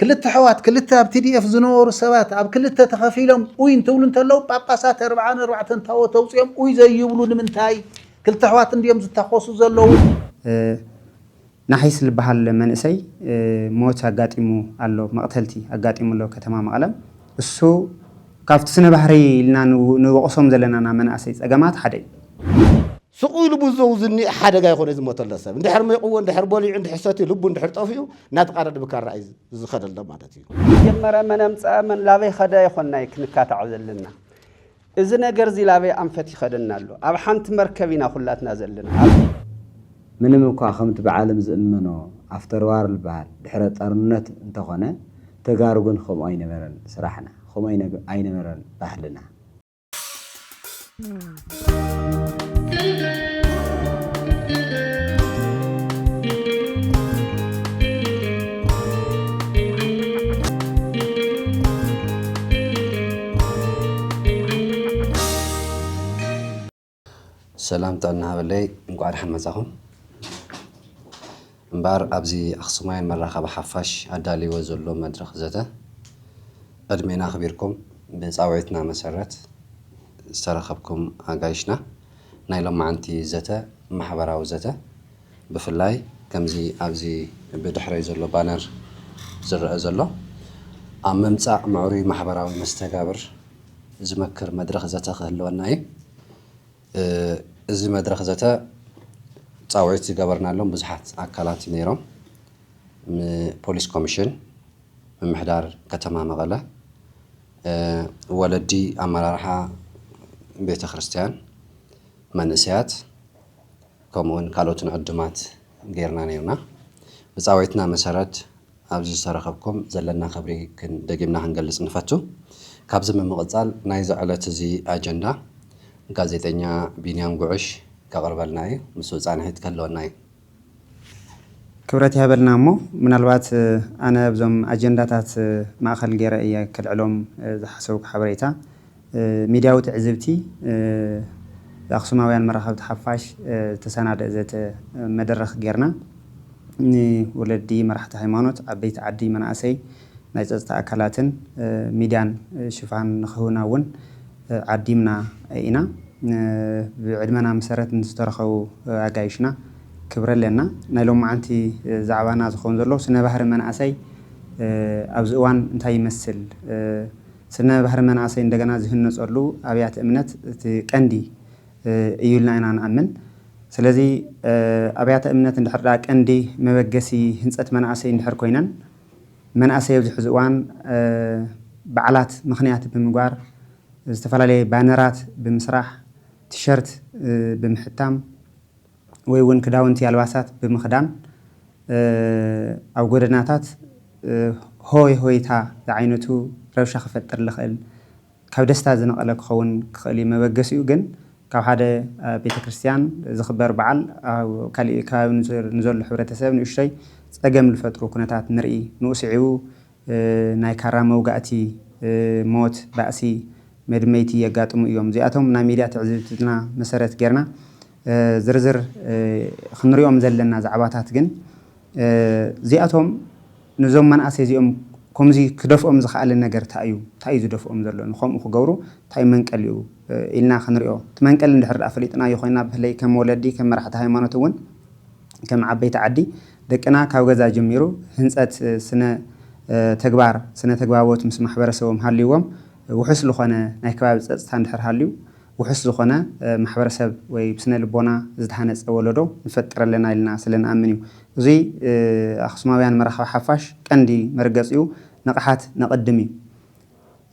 كلت حوات كلت ابتدي اف زنور سبات اب كلت تخفيلهم وين تقول انت لو باباسات 4 تاو توصيهم وي زي يبلو لمنتاي كلت حوات انديم زتاخوسو زلو نحيس البحال منسي موت اغاطيمو الله مقتلتي اغاطيمو له كتما مقلم اسو كافت سنه بحري لنا نوقسم زلنا مناسي صغمات حدي سقول بوزوزني حدغا يخون از متلسب اندحر ميقو اندحر بولي عند حساتي لب اندحر طافيو ناتقارد بكار رايز زخدل معناتي جمره منمص من لابي خدا يخوناي كنكاتعو زلنا اذ ነገር ዚ لابي انفتي خدنالو اب حنت مركبينا كلاتنا زلنا منم እኳ ከምት بعالم ዝእመኖ አፍተር ዋር ልባል ድሕረ ጣርነት እንተኾነ ተጋሩ ግን ከም አይነበረን ስራሕና ከም አይነበረን ባህልና سلام طنا بلي እንቋር حمزاهم امبار ابزي اخصماين مراخه بحفاش ادالي وزلو مدرخ زته ادمينا خبيركم بصاوعتنا مسرت استرخبكم اغايشنا نايلوم معنتي زته محبراو زته بفلاي كمزي ابزي بدحري زلو بانر زرع زلو اممصا معوري محبراو مستغابر زمكر مدرخ زته خلوناي እዚ መድረኽ ዘተ ጻውዒት ዝገበርና ሎም ብዙሓት አካላት ነይሮም ፖሊስ ኮሚሽን ምምሕዳር ከተማ መቐለ ወለዲ አመራርሓ ቤተ ክርስቲያን መንእሰያት ከምኡን ካልኦትን ዕድማት ጌርና ነይርና ብጻውዒትና መሰረት ኣብዚ ዝተረኸብኩም ዘለና ክብሪ ደጊምና ክንገልጽ ንፈቱ ካብዚ ምምቕጻል ናይ ዘዕለት እዚ አጀንዳ ጋዜጠኛ ቢንያም ጉዕሽ ከቀርበልናይ ምስ ጻንሒት ከለውናይ ክብረት ያበልናሞ ምናልባት አነ ብዞም አጀንዳታት ማእኸል ገረ እየ ከልዕሎም ዝሓሰብኩ ሓበሬታ ሚድያው ትዕዝብቲ አክሱማውያን መራኸብቲ ሓፋሽ ተሰናደ ዘተ መደረኽ ጌርና ወለዲ መራሕቲ ሃይማኖት አበይቲ ዓዲ መናእሰይ ናይ ጸጥታ አካላትን ሚድያን ሽፋን ንኽህቡናውን عديمنا إنا بعدمنا مسرت نسترخو أجايشنا كبر لنا نلوم عنتي زعبانا زخون زلو سنة بحر من عسي أبزوان انتهي يمثل سنة بحر من عسي عندنا ذهن نسألو أبيات أمنت كندي يقولنا أنا نأمن سلذي أبيات أمنت نحرك كندي مبجسي هنسات من عسي نحر كوينن من عسي بزحزوان بعلات مخنيات بمجار استفعلي بانرات بمسرح تيشرت بمحتام ويون كداونتي الواسات بمخدام او غدناتات هويتا عينتو روشا خفتر لخل كاب دستا زنقله كون خلي مبغسيو جن كاب حدا بيت كريستيان زخبر بعل او كالي كاب نزول حبرتسب نشي صقم الفترو كنتات نري نوسعيو ناي كرامه وقاتي موت باسي مدميتي يقاطمو يوم زياتهم نا ميديا تعزبتنا مسرت غيرنا زرزر خنريوم زلنا زعباتات جن زياتهم نزوم مناسي زيوم كومزي كدفهم زخال النجر تايو زدفهم زلو نخوم اخو غورو تاي منقليو إلنا خنريو تمنقل ندحر افليطنا يخوينا بهلي كم ولدي كم مرحت هايمانوتون كم عبيت عدي دقنا كاو غزا جميرو هنصت سنه تغباوت مس محبرسوم حليوم وحس لخنا نايكباب صصتا ندحر حاليو وحس لخنا محبرسب وي بسنه لبونا زدحنص ولدو نفطر لنا لنا سلنا امنيو زي اخصماوያን مرخ حفاش قندي مرغصيو نقحات نقدمي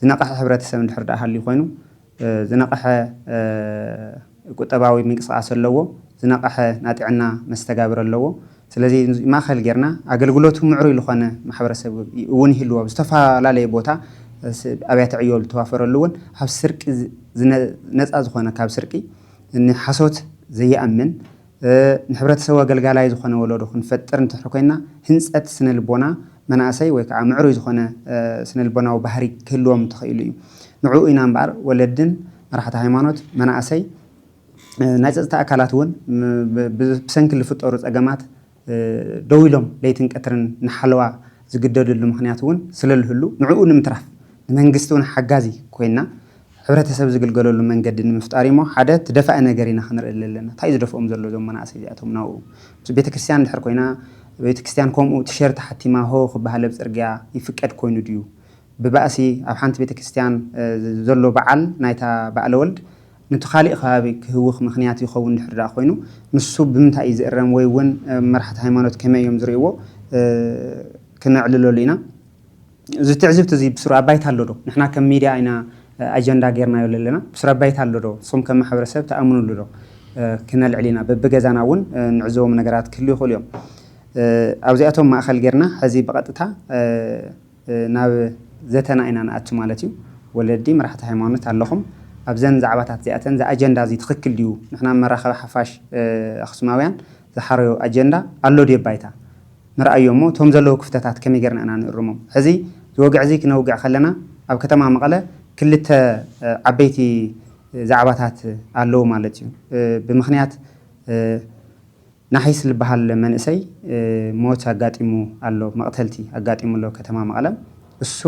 زنقح حبرتسب ندحر دا حالي خوينو زنقح قطباوي منقصاص لو زنقح ناطعنا مستغابر لو ስለዚህ ማخل ጌርና አገልግሎቱ ምዕሩ ይልኾነ ማህበረሰብ እውን ይህልዎ ዝተፋላለየ ቦታ አብያተ ዕዮል ተዋፈረሉውን ሀብ ስርቂ ነፃ ዝኾነ ካብ ስርቂ ንሓሶት ዘየአምን ንሕብረተሰብ አገልጋላይ ዝኾነ ወለዶ ክንፈጥር እንትሕኮይና ህንፀት ስነ ልቦና መናእሰይ ወይ ከዓ ምዕሩ ዝኾነ ስነ ልቦናዊ ባህሪ ክህልዎም ተኽኢሉ እዩ ንዕኡ ኢና እምበር ወለድን መራሕቲ ሃይማኖት መናእሰይ ናይ ጸጥታ አካላት እውን ብሰንኪ ዝፍጠሩ ፀገማት ደው ኢሎም ለይትን ቀትርን ንሓለዋ ዝግደደሉ ምክንያት እውን ስለልህሉ ንዕኡ ንምትራፍ ንመንግስቲ እውን ሓጋዚ ኮይና ሕብረተሰብ ዝግልገለሉ መንገዲ ንምፍጣር እሞ ሓደ ትደፋእ ነገር ኢና ክንርኢ ኣለና እንታይ ዝደፍኦም ዘሎ ዞም መናእሰይ እዚኣቶም ናው ቤተክርስትያን ድሕር ኮይና ቤተክርስትያን ከምኡ ቲሸርት ሓቲማ ሆ ክበሃል ብፅርግያ ይፍቀድ ኮይኑ ድዩ ብባእሲ ኣብ ሓንቲ ቤተክርስትያን ዘሎ በዓል ናይታ በዓለ ወልድ ነቲ ካሊእ ከባቢ ክህውኽ ምክንያት ይኸውን ድሕር ዳ ኮይኑ ንሱ ብምንታይ ዝእረም ወይ እውን መራሕቲ ሃይማኖት ከመይ እዮም ዝርእይዎ ክንዕልለሉ ኢና እዚ ትዕዝብቲ እዚ ብስሩ ኣባይታ ኣሎ ዶ ንሕና ከም ሚድያ ኢና ኣጀንዳ ጌርናዮ ዘለና ብስሩ ኣባይታ ኣሎ ዶ ንስኹም ከም ማሕበረሰብ ተኣምኑሉ ዶ ክነልዕል ኢና በብገዛና እውን ንዕዘቦም ነገራት ክህልዩ ይኽእሉ እዮም ኣብዚኣቶም ማእኸል ጌርና ሕዚ ብቐጥታ ናብ ዘተና ኢና ንኣቱ ማለት እዩ ወለዲ መራሕቲ ሃይማኖት ኣለኹም ኣብዘን ዛዕባታት እዚኣተን ኣጀንዳ እዚ ትኽክል ድዩ ንሕና መራኸቢ ሓፋሽ ኣኽሱማውያን ዝሓረዮ ኣጀንዳ ኣሎ ድዩ ባይታ ንርአዮ እሞ እቶም ዘለዉ ክፍተታት ከመይ ጌርና ኢና ንእርሞም ሕዚ ዝወግዕ እዚ ክነውግዕ ከለና ኣብ ከተማ መቐለ ክልተ ዓበይቲ ዛዕባታት ኣለዉ ማለት እዩ ብምክንያት ናሒስ ዝበሃል መንእሰይ ሞት ኣጋጢሙ ኣሎ መቕተልቲ ኣጋጢሙ ኣሎ ከተማ መቐለ እሱ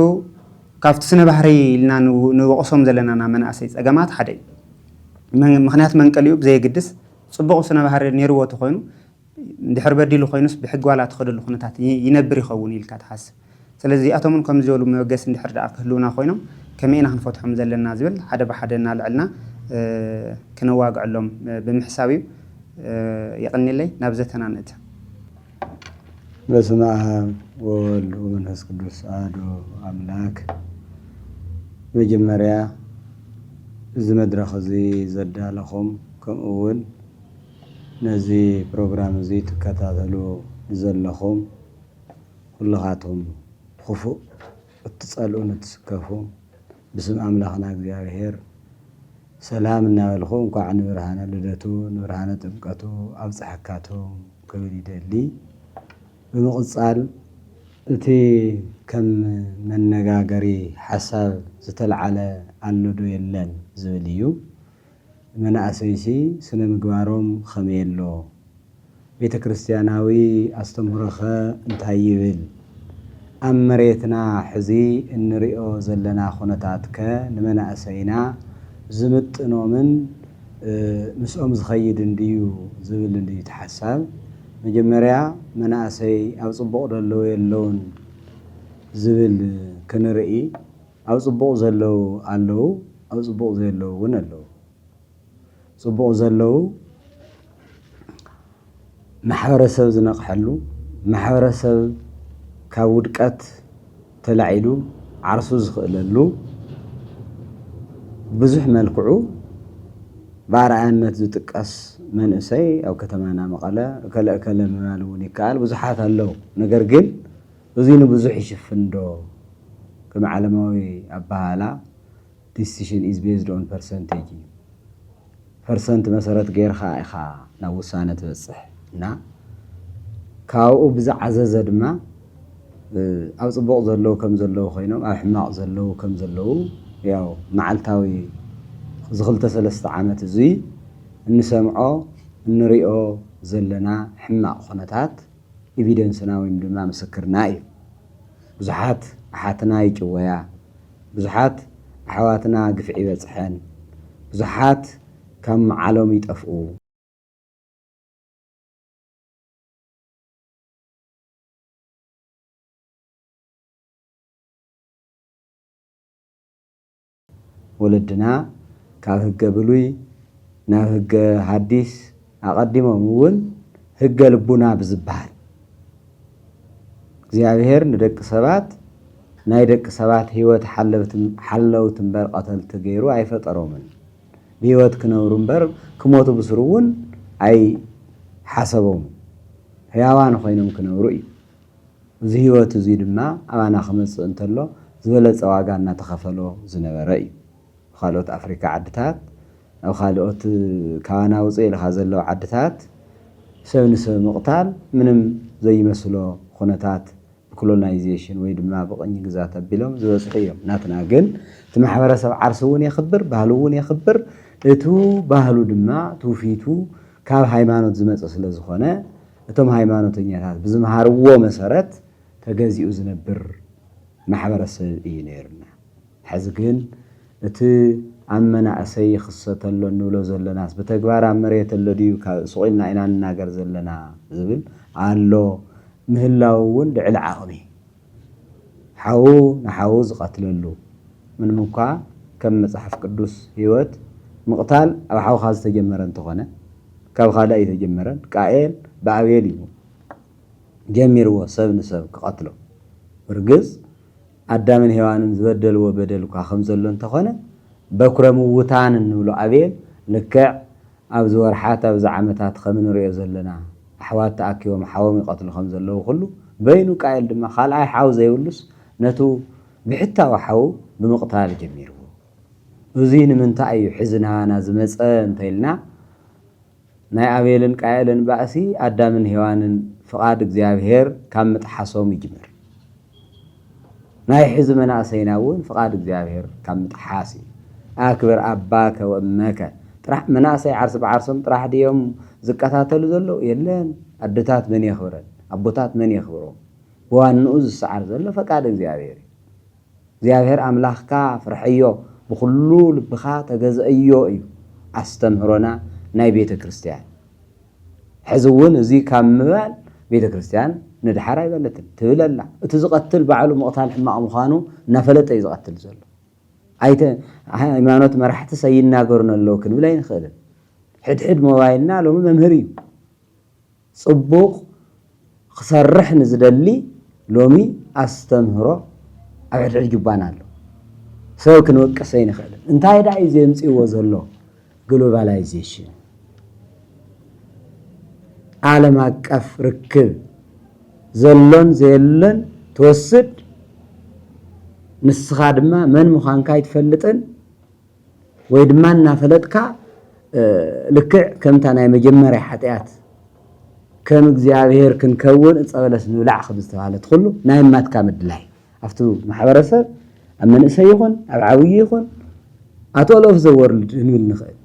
ካብቲ ስነ ባህሪ ኢልና ንወቕሶም ዘለናና መናእሰይ ፀገማት ሓደ ምክንያት መንቀሊኡ ብዘየግድስ ፅቡቕ ስነ ባህሪ ነይርዎ ተኮይኑ እንድሕር በዲሉ ኮይኑስ ብሕጊ ዋላ ትኸደሉ ኩነታት ይነብር ይኸውን ኢልካ ትሓስብ ስለዚ እዚኣቶምን ከም ዝበሉ መበገስ እንድሕር ደኣ ክህልውና ኮይኖም ከመይ ኢና ክንፈትሖም ዘለና ዝብል ሓደ ብሓደ እናልዕልና ክነዋግዐሎም ብምሕሳብ እዩ يقنيلي نبزتنا نت بسم الله والولد ومنفس قدوس آدو أملاك مجمريا زمدرخ زي زد لكم كم أول نزي برنامج زي تكتاتلو زلهم كلهاتهم خفوا اتصالون تسكفوا بسم أملاكنا እግዚአብሔር سلام نالخو እንኳን ንብርሃነ ልደቱ ንብርሃነ ጥምቀቱ ኣብጽሐካቱ ክብል ይደሊ ብምቕጻል እቲ ከም መነጋገሪ ሓሳብ ዝተልዓለ ኣሎዶ የለን ዝብል እዩ መናእሰይሲ ስነ ምግባሮም ከመየሎ ቤተ ክርስቲያናዊ ኣስተምህሮኸ እንታይ ይብል ኣብ መሬትና ሕዚ እንሪኦ ዘለና ኩነታትከ ንመናእሰይና زمتنومن مسؤوم زخيد انديو زبل انديو تحساب مجمريا مناسي او صبوق دلو يلون زبل كنرئي او صبوق زلو الو او صبوق زلو ونلو صبوق زلو محورسب زنقحلو محورسب كاودقت تلعيدو عرسو زخللو بزح ملكعو بارعنت زتقاس منسي او كتمانا مقاله كلا مالوني قال بزحات الله ነገር ግን እዚኑ ብዙሕ ይሽፍንዶ كما ዓለማዊ አባሃላ decision is based on percentage percent መሰረት ገይርኻ ኢኻ ናብ ውሳነ ትበጽሕ እና ካብኡ ብዝዓዘዘ ድማ ኣብ ጽቡቕ ዘለው ከም ዘለው ኮይኖም ኣብ ሕማቕ ዘለው ከም ዘለው ያው معلتاوي زغلت ثلاثة عامات زي نسمعه نريئه زلنا حماق خناتات evidence ناوي مدما مسكرناي بزحات حاتنا يجويا بزحات حواتنا قفعي بصحن بزحات كم عالم يطفئو ولدنا كاب هجة بلوي نا هجة حديث أقدمه مول هجة لبنا بزبال እግዚአብሔር ንደቂ ሰባት ናይ ደቂ ሰባት ህይወት ሓለው ትንበር ቀተል ተገይሩ አይፈጠሮምን በህይወት ክነብሩ እንበር ክሞቱ ብስሩውን አይ ሓሰቦም ህያዋን ኮይኖም ክነብሩ እዩ እዚ ህይወት እዚ ድማ አባና ክመጽእ እንተሎ ዝበለጸ ዋጋ እናተኸፈሎ ዝነበረ እዩ خالوت أفريقيا عدتات أو خالوت كوانا وصيل خازلو عدتات سونس مقتال منم زي مسلو خونتات كولونايزيشن ويد ما بقني جزات بلهم زوجيهم ناتنا جن تمحور سب عرسون يخبر بهلون يخبر تو بهلو دما توفيتو كاب هايمانوت زمت أصل زخانة توم هايمانوت نيرات بزمهارو مسارات ተገዚኡ ዝነብር ማሕበረሰብ እዩ ነይርና ሕዚ ግን እቲ ኣብ መናእሰይ ክሰተሎ እንብሎ ዘለናስ ብተግባር ኣብ መሬት ኣሎ ድዩ ስቑኢልና ኢና ንናገር ዘለና ዝብል ኣሎ ምህላው እውን ልዕሊ ዓቕሚ ሓዉ ንሓዉ ዝቐትለሉ ምንም እኳ ከም መፅሓፍ ቅዱስ ህይወት ምቕታል ኣብ ሓውኻ ዝተጀመረ እንተኾነ ካብ ካልእ ኣይተጀመረን ቃኤል ብኣብኤል እዩ ጀሚርዎ ሰብ ንሰብ ክቐትሎ ብርግፅ ኣዳምን ሔዋንን ዝበደልዎ በደል እኳ ከም ዘሎ እንተኾነ በኩረ ምውታን እንብሎ ኣብኤል ልክዕ ኣብዚ ወርሓት ኣብዚ ዓመታት ከም ንሪኦ ዘለና ኣሕዋት ተኣኪቦም ሓዎም ይቐትሉ ከም ዘለዉ ኩሉ በይኑ ቃኤል ድማ ካልኣይ ሓው ዘይብሉስ ነቱ ብሕታዊ ሓው ብምቕታል ጀሚርዎ እዚ ንምንታይ እዩ ሕዝናና ዝመፀ እንተኢልና ናይ ኣብኤልን ቃኤልን ባእሲ ኣዳምን ሔዋንን ፍቓድ እግዚኣብሔር ካብ ምጥሓሶም ይጅምር ናይ ሕዚ መናእሰይና እውን ፍቓድ እግዚኣብሔር ካብ ምጥሓስ እዩ ኣክብር ኣባከ ወእመከ ጥራሕ መናእሰይ ዓርሲ ብዓርሶም ጥራሕ ድዮም ዝቀታተሉ ዘሎ የለን ኣዶታት መን የኽብረን ኣቦታት መን የኽብሮም ብዋንኡ ዝሰዓር ዘሎ ፈቃድ እግዚኣብሔር እዩ እግዚኣብሔር ኣምላኽካ ፍርሐዮ ብኩሉ ልብኻ ተገዝአዮ እዩ ኣስተምህሮና ናይ ቤተ ክርስቲያን ሕዚ እውን እዚ ካብ ምባል ቤተ ክርስቲያን ንድሓር ኣይበለትን ትብለላ እቲ ዝቐትል ባዕሉ ምቕታል ሕማቕ ምዃኑ እናፈለጠ እዩ ዝቐትል ዘሎ ኣይተ ሃይማኖት መራሕቲ ሰይናገሩን ኣለዉ ክንብል ኣይንኽእልን ሕድሕድ ሞባይልና ሎሚ መምህር እዩ ፅቡቕ ክሰርሕ ንዝደሊ ሎሚ ኣስተምህሮ ኣብ ሕድሕድ ጅባና ኣሎ ሰብ ክንወቅሰ ኣይንኽእልን እንታይ ዳ እዩ ዘምፅዎ ዘሎ ግሎባላይዜሽን ዓለም ኣቀፍ ርክብ ዘሎን ዘየለን ትወስድ ንስኻ ድማ መን ምዃንካ ይትፈልጥን ወይ ድማ እናፈለጥካ ልክዕ ከምታ ናይ መጀመርያ ሓጢኣት ከም እግዚኣብሔር ክንከውን እፀበለስ ንብላዕ ከም ዝተባሃለት ኩሉ ናይ ማትካ ምድላይ ኣብቲ ማሕበረሰብ ኣብ መንእሰይ ይኹን ኣብ ዓብይ ይኹን ኣቶሎፍ ዘወርልድ እንብል ንኽእል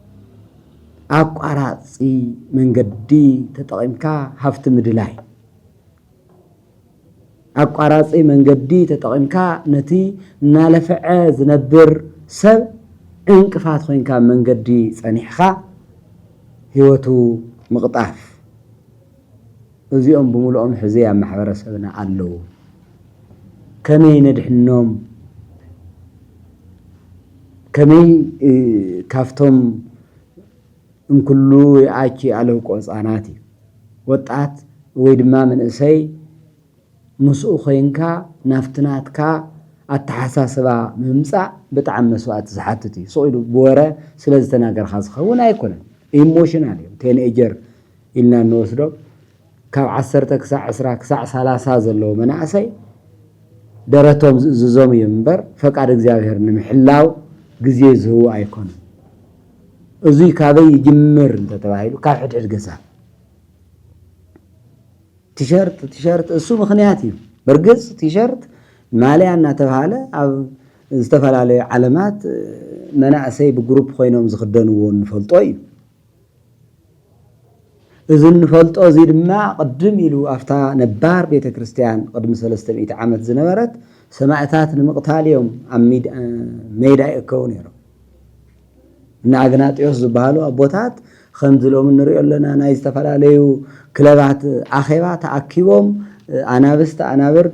ኣቋራፂ መንገዲ ተጠቒምካ ሃብቲ ምድላይ ኣቋራፂ መንገዲ ተጠቒምካ ነቲ እናለፍዐ ዝነብር ሰብ እንቅፋት ኮይንካ መንገዲ ፀኒሕኻ ህይወቱ ምቕጣፍ እዚኦም ብምልኦም ሕዚ ኣብ ማሕበረሰብና ኣለዉ ከመይ ነድሕኖም ከመይ ካፍቶም እንኩሉ የኣኪ ኣለውቆ ህፃናት እዩ ወጣት ወይ ድማ መንእሰይ ምስኡ ኮይንካ ናፍትናትካ ኣተሓሳስባ ምምፃእ ብጣዕሚ መስዋዕቲ ዝሓትት እዩ ስኢሉ ብወረ ስለ ዝተናገርካ ዝኸውን ኣይኮነን ኢሞሽናል እዮም ቴንኤጀር ኢልና እንወስዶ ካብ 10 ክሳብ 20 ክሳብ 30 ዘለዎ መናእሰይ ደረቶም ዝእዝዞም እዮም እምበር ፈቃድ እግዚኣብሔር ንምሕላው ግዜ ዝህቡ ኣይኮነን እዙይ ካበይ ይጅምር እንተተባሂሉ ካብ ሕድሕድ ገዛ ቲሸርት እሱ ምክንያት እዩ በርግፅ ቲሸርት ማልያ እናተባሃለ ኣብ ዝተፈላለዩ ዓለማት መናእሰይ ብግሩፕ ኮይኖም ዝኽደንዎ እንፈልጦ እዩ እዚ እንፈልጦ እዚ ድማ ቅድም ኢሉ ኣፍታ ነባር ቤተ ክርስቲያን ቅድሚ 300 ዓመት ዝነበረት ሰማዕታት ንምቕታል እዮም ኣብ ሜዳ ይእከቡ ነይሮም እና ኣግናጢዮስ ዝበሃሉ ኣቦታት ከምዚ ሎሚ ንሪኦ ኣለና ናይ ዝተፈላለዩ ክለባት ኣኼባ ተኣኪቦም ኣናብስቲ ኣናብር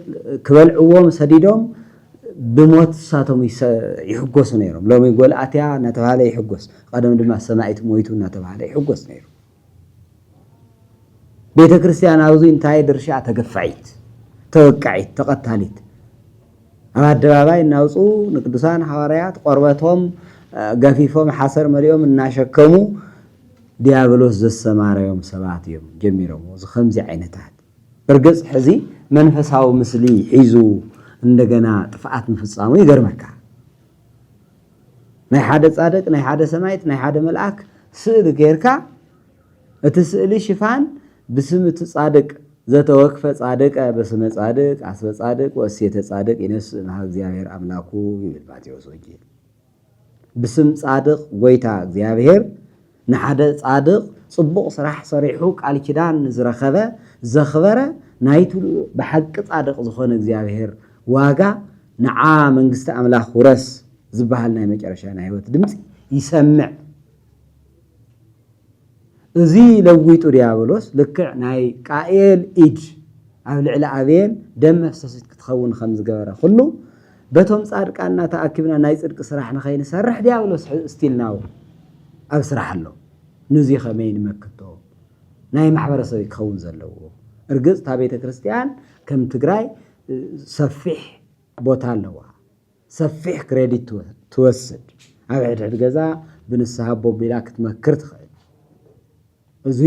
ክበልዕዎም ሰዲዶም ብሞት ሳቶም ይሕጎሱ ነይሮም ሎሚ ጎልኣትያ እናተባሃለ ይሕጎስ ቀደም ድማ ሰማዒት ሞይቱ እናተባሃለ ይሕጎስ ነይሩ ቤተ ክርስቲያን ኣብዚ እንታይ ድርሻ ተገፋዒት ተወቃዒት ተቐታሊት ኣብ ኣደባባይ እናውፁ ንቅዱሳን ሓዋርያት ቆርበቶም ገፊፎም ሓሰር መሊኦም እናሸከሙ ዲያብሎስ ዘሰማረዮም ሰባት እዮም ጀሚሮም እዚ ከምዚ ዓይነታት በርግፅ ሕዚ መንፈሳዊ ምስሊ ሒዙ እንደገና ጥፍኣት ምፍፃሙ ይገርመካ ናይ ሓደ ጻድቅ ናይ ሓደ ሰማይት ናይ ሓደ መልአክ ስእሊ ጌርካ እቲ ስእሊ ሽፋን بسم تصادق ذات وقفة صادق بسم صادق أسب صادق وسيت صادق ينس مع زيابير أملاكو يبلباتي وسوجي بسم صادق ويتا زيابير نحد صادق صبق صراح صريحوك على كدان زرخبة زخبرة ናይቱ ብሓቂ ጻድቕ ዝኾነ እግዚኣብሔር ዋጋ ንዓ መንግስቲ ኣምላኽ ውረስ ዝበሃል ናይ መጨረሻ ናይ ህይወት ድምፂ ይሰምዕ እዚ ለዊጡ ዲያብሎስ ልክዕ ናይ ቃኤል ኢድ ኣብ ልዕሊ ኣቤል ደም መፍሰሲት ክትኸውን ከም ዝገበረ ኩሉ በቶም ጻድቃንና ተኣኪብና ናይ ጽድቂ ስራሕ ንኸይንሰርሕ ዲያብሎስ ስቲልናው ኣብ ስራሕ ኣሎ ነዚ ኸመይ ንመክቶ ናይ ማሕበረሰብ ክኸውን ዘለዎ እርግጽ ታ ቤተ ክርስቲያን ከም ትግራይ ሰፊሕ ቦታ ኣለዋ ሰፊሕ ክሬዲት ትወስድ ኣብ ሕድሕድ ገዛ ብንስሓ ቦቢላ ክትመክር ትኽእል እዚ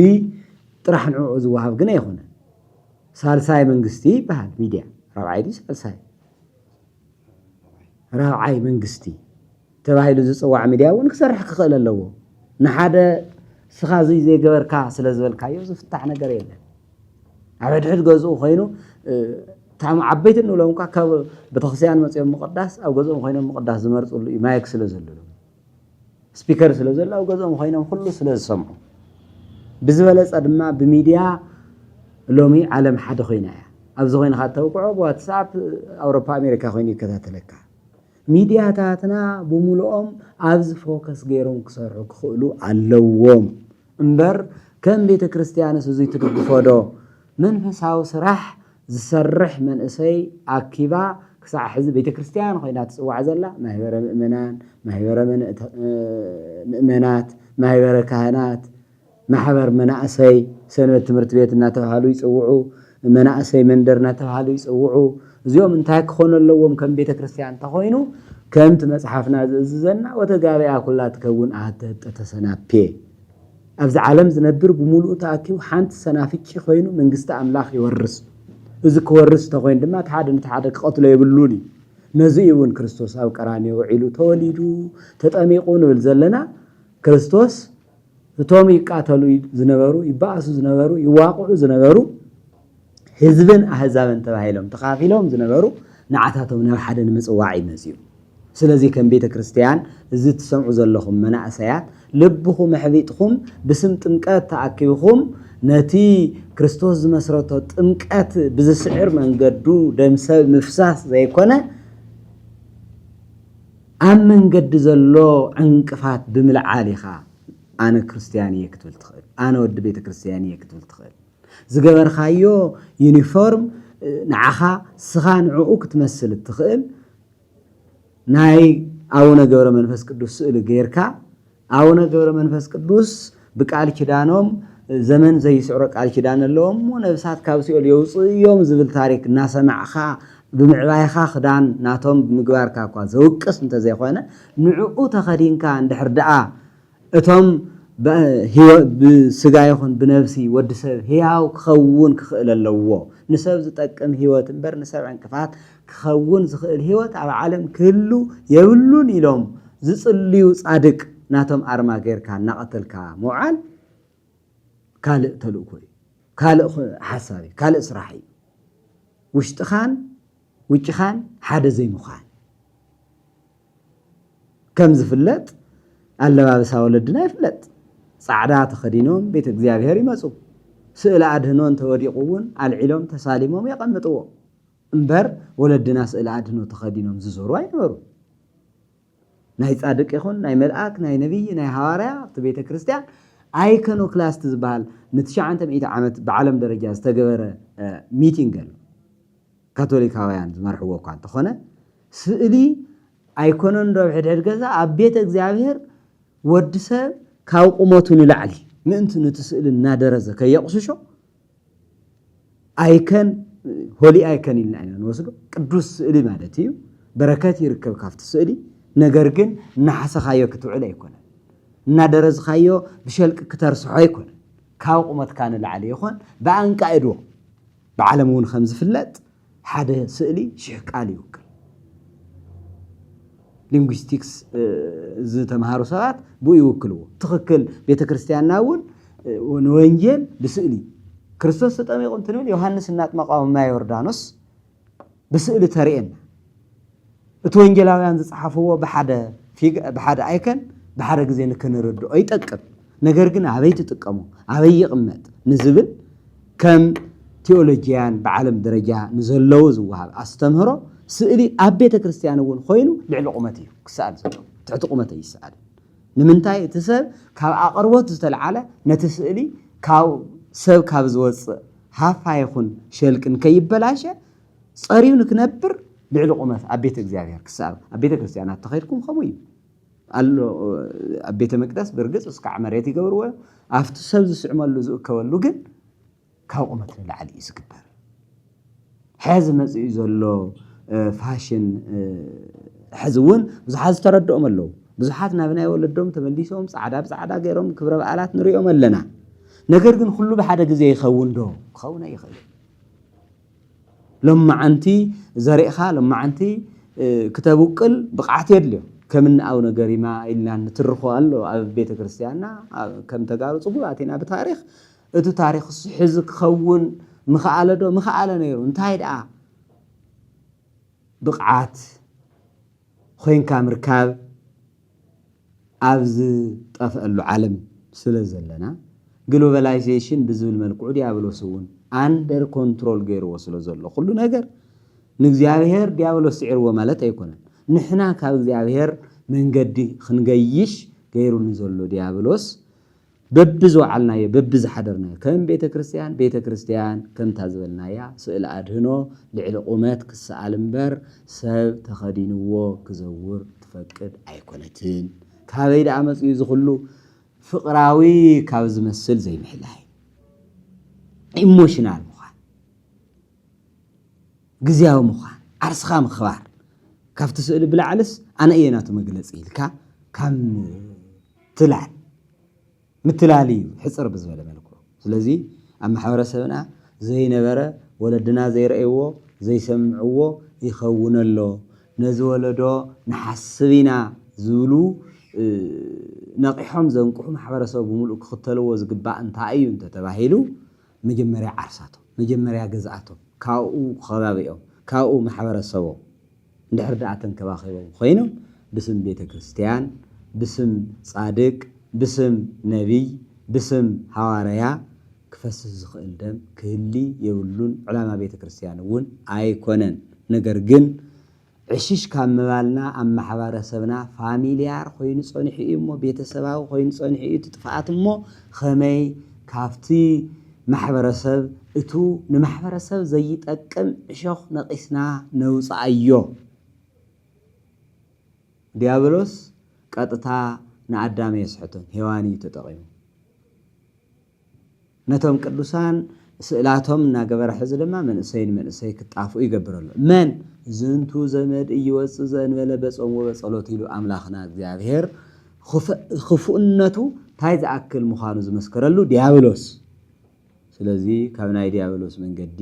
ጥራሕ ንዕኡ ዝወሃብ ግን ኣይኮነን ሳልሳይ መንግስቲ ይበሃል ሚድያ ራብዓይ ዲ ሳልሳይ ራብዓይ መንግስቲ ተባሂሉ ዝፅዋዕ ሚድያ እውን ክሰርሕ ክኽእል ኣለዎ ንሓደ ስኻ እዚ ዘይገበርካ ስለ ዝበልካዮ ዝፍታሕ ነገር የለን ኣብ ሕድሕድ ገዝኡ ኮይኑ ታም ዓበይቲ እንብሎም እኳ ካብ ቤተክርስትያን መፅኦም ምቅዳስ ኣብ ገዝኦም ኮይኖም ምቅዳስ ዝመርፅሉ እዩ ማይክ ስለ ዘለዎ ስፒከር ስለ ዘሎ ኣብ ገዝኦም ኮይኖም ኩሉ ስለ ዝሰምዑ ብዝበለፀ ድማ ብሚድያ ሎሚ ዓለም ሓደ ኮይና እያ ኣብዚ ኮይንካ ተውቅዖ ብዋትስኣፕ ኣውሮፓ ኣሜሪካ ኮይኑ ይከታተለካ ሚድያታትና ብምሉኦም ኣብዚ ፎከስ ገይሮም ክሰርሑ ክኽእሉ ኣለዎም እምበር ከም ቤተ ክርስቲያንስ እዙይ ትድግፎ ዶ መንፈሳዊ ስራሕ ዝሰርሕ መንእሰይ ኣኪባ ክሳዕ ሕዚ ቤተ ክርስቲያን ኮይና ትፅዋዕ ዘላ ማሕበረ ምእመናን ማሕበረ ምእመናት ማሕበረ ካህናት ማሕበር መናእሰይ ሰንበት ትምህርቲ ቤት እናተባሃሉ ይፅውዑ መናእሰይ መንደር እናተባሃሉ ይፅውዑ እዚኦም እንታይ ክኾኑ ኣለዎም ከም ቤተ ክርስቲያን ተኮይኑ ከምቲ መፅሓፍና ዝእዝዘና ወተጋበያ ኩላ ትከውን ኣህተህጠ ተሰናፔ ኣብዚ ዓለም ዝነብር ብምሉእ ተኣኪቡ ሓንቲ ሰናፍጪ ኮይኑ መንግስቲ ኣምላኽ ይወርስ እዚ ክወርስ ተኮይኑ ድማ ተሓደ ንተሓደ ክቐትሎ የብሉን እዩ ነዚ እውን ክርስቶስ ኣብ ቀራንዮ ውዒሉ ተወሊዱ ተጠሚቑ ንብል ዘለና ክርስቶስ እቶም ይቃተሉ ዝነበሩ ይባእሱ ዝነበሩ ይዋቅዑ ዝነበሩ ህዝብን ኣህዛብን ተባሂሎም ተኻፊሎም ዝነበሩ ንዓታቶም ናብ ሓደ ንምፅዋዕ ይመፅዩ ስለዚ ከም ቤተ ክርስቲያን እዚ ትሰምዑ ዘለኹም መናእሰያት ልብኹም ኣሕቢጥኹም ብስም ጥምቀት ተኣኪብኹም ነቲ ክርስቶስ ዝመስረቶ ጥምቀት ብዝስዕር መንገዱ ደም ሰብ ምፍሳስ ዘይኮነ ኣብ መንገዲ ዘሎ ዕንቅፋት ብምልዓል ኢኻ ኣነ ክርስቲያን እየ ክትብል ትኽእል ኣነ ወዲ ቤተ ክርስቲያን እየ ክትብል ትኽእል ዝገበርካዮ ዩኒፎርም ንዓኻ ስኻ ንዕኡ ክትመስል ትኽእል ናይ ኣቡነ ገብረ መንፈስ ቅዱስ ስእሊ ጌርካ ኣቡነ ገብረ መንፈስ ቅዱስ ብቃል ኪዳኖም ዘመን ዘይስዕሮ ቃል ኪዳን ኣለዎም ነብሳት ካብ ሲኦል የውፅኡ እዮም ዝብል ታሪክ እናሰማዕኻ ብምዕባይኻ ክዳን ናቶም ብምግባርካ እኳ ዘውቅስ እንተዘይኮነ ንዕኡ ተኸዲንካ እንድሕር ደኣ እቶም ብስጋ ይኹን ብነብሲ ወዲ ሰብ ህያው ክኸውን ክኽእል ኣለዎ ንሰብ ዝጠቅም ህይወት እምበር ንሰብ ዕንቅፋት ክኸውን ዝኽእል ህይወት ኣብ ዓለም ክህሉ የብሉን ኢሎም ዝፅልዩ ጻድቅ ናቶም ኣርማ ጌርካ እናቐተልካ ምውዓል ካልእ ተልእኮ እዩ ካልእ ሓሳብ እዩ ካልእ ስራሕ እዩ ውሽጥኻን ውጭኻን ሓደ ዘይምዃን ከም ዝፍለጥ ኣለባብሳ ወለድና ይፍለጥ ጻዕዳ ተኸዲኖም ቤተ እግዚአብሔር ይመፁ ስእለ ኣድህኖ እንተወዲቑ እውን ኣልዒሎም ተሳሊሞም የቐምጥዎ እምበር ወለድና ስእለ ኣድህኖ ተኸዲኖም ዝዞሩ ኣይነበሩ ናይ ጻድቅ ይኹን ናይ መልኣክ ናይ ነቢይ ናይ ሃዋርያ ኣብቲ ቤተ ክርስቲያን ኣይኮኖክላስት ዝበሃል ን900 ዓመት ብዓለም ደረጃ ዝተገበረ ሚቲንግ ኣሎ ካቶሊካውያን ዝመርሕዎ እኳ እንተኾነ ስእሊ ኣይኮኖን ዶ ሕድሕድ ገዛ ኣብ ቤተ እግዚአብሔር ወዲ ሰብ ካብ ቁመቱ ንላዕሊ ምእንቲ ነቲ ስእሊ እናደረዘ ከየቕስሾ ኣይከን ሆሊ ኣይከን ኢልና ኢና ንወስዶ ቅዱስ ስእሊ ማለት እዩ በረከት ይርከብ ካብቲ ስእሊ ነገር ግን እናሓሰኻዮ ክትውዕል ኣይኮነን እናደረዝኻዮ ብሸልቂ ክተርስሖ ኣይኮነን ካብ ቁመትካ ንላዕሊ ይኾን ብኣንቃኢድዎ ብዓለም እውን ከም ዝፍለጥ ሓደ ስእሊ 1000 ቃል ይውክል ሊንጉስቲክስ ዝተምሃሩ ሰባት ብኡ ይውክልዎ ትኽክል ቤተ ክርስቲያንና እውን ንወንጌል ብስእሊ ክርስቶስ ተጠሚቑ እንትንብል ዮሃንስ እናጥመቃዊ ማይ ዮርዳኖስ ብስእሊ ተርእየና እቲ ወንጌላውያን ዝፀሓፍዎ ብሓደ ኣይከን ብሓደ ግዜ ንክንርድኦ ይጠቅም ነገር ግን ኣበይ ትጥቀሙ ኣበይ ይቕመጥ ንዝብል ከም ቴዎሎጂያን بعالم درجة نزلوا زوهاب استمهرو سئلي أبيت كريستيان ون خوينو لعل قمتي كسأل زلوا تعت قمتي يسأل نمنتاي تسب كاب أقربوت زتلعلة نتسئلي كاو سب كاب زوز هافا يخون شلكن كيبلاشة صاريو نكنبر لعل قمت أبيت إخزابير كسأل أبيت كريستيانات تخيركم خموي قالوا أبيت مقدس برقص اسكع مريتي قبروا أفت سب زسعمل لزق كولو جن كاو قمت للعلي يسكبر حازم زلوا فاشن حزون بزحات تردهم اللو بزحات نبنا يولدهم تمليسهم صعدا غيرهم كبر بقالات نريهم لنا ነገር ግን ሁሉ በሓደ ጊዜ ይኸውን ዶ خونه ይኽእል لما انتي زريخا لما انتي كتبوقل بقعت يدلو كمن او نغري ما الا نترخو الله اب بيت كريستياننا كم تغارو صبواتنا بتاريخ اتو تاريخ حز خون مخاله دو مخاله نيرو انتي دا بقعات خوين كامركاب ابز طفالو عالم سلازلنا ግሎባላይዜሽን ብዝብል መልክዑ ዲያብሎስ እውን አንደር ኮንትሮል ገይሩ ወስሎ ዘሎ ሁሉ ነገር ንእግዚአብሔር ዲያብሎስ ሲዕርዎ ማለት አይኮነን ንሕና ካብ እግዚአብሔር መንገዲ ክንገይሽ ገይሩን ዘሎ ዲያብሎስ በብዝዋዓልናየ በብዝሓደርናየ ከም ቤተ ክርስቲያን ከም ታዝበልናያ ስእለ አድህኖ ልዕሊ ቁመት ክሰአል እምበር ሰብ ተኸዲንዎ ክዘውር ትፈቅድ አይኮነትን ካበይ ዳ መጽኡ ዝኹሉ فقراوي كاوز مسل زي محلاي ايموشنال مخان غزياو مخان عرسخا مخبار كافت سؤال بلا علس انا ايناتو مغلص يلكا كم تلعن متلالي حصر بزبل ملكو ስለዚህ ام حبرسبنا زي نبره ولدنا زي رأيو زي سمعو يخونلو نزولدو نحسبنا زولو نقيحهم زنقحهم حبرسوا بملؤ كختلوا زقباء انتاعيو انت تباهيلو مجمريا عرساتو مجمريا قزعاتو كاو خبابيو كاو محبرسوا ندحر دعاتن كباخيو خوينو بسم بيت كريستيان بسم صادق بسم نبي بسم حواريا كفسس زخيل دم كهلي يولون علامة بيت كريستيان ون ايكونن نقرقن عشيش كان مبالنا أما حبارسبنا فاميليار خوين صنحي إمو بيتسباو خوين صنحي تطفعات إمو خمي كافتي محبرسب إتو نمحبرسب زي تأكم شوخ نقسنا نوصع أيو ديابلوس قطتا نعدام يسحتون هواني تتغيم نتوم قدوسان سئلاتهم ناقبر حزلما من أسي كتعفو يقبروا من زنتو زمد ايوص زنبل بصوم وبصلوت يلو املاخنا እግዚአብሔር خفؤنቱ ታይዝ አክል مخانو زمسكرلو ዲያብሎስ ስለዚህ ካብናይ ዲያብሎስ መንገዲ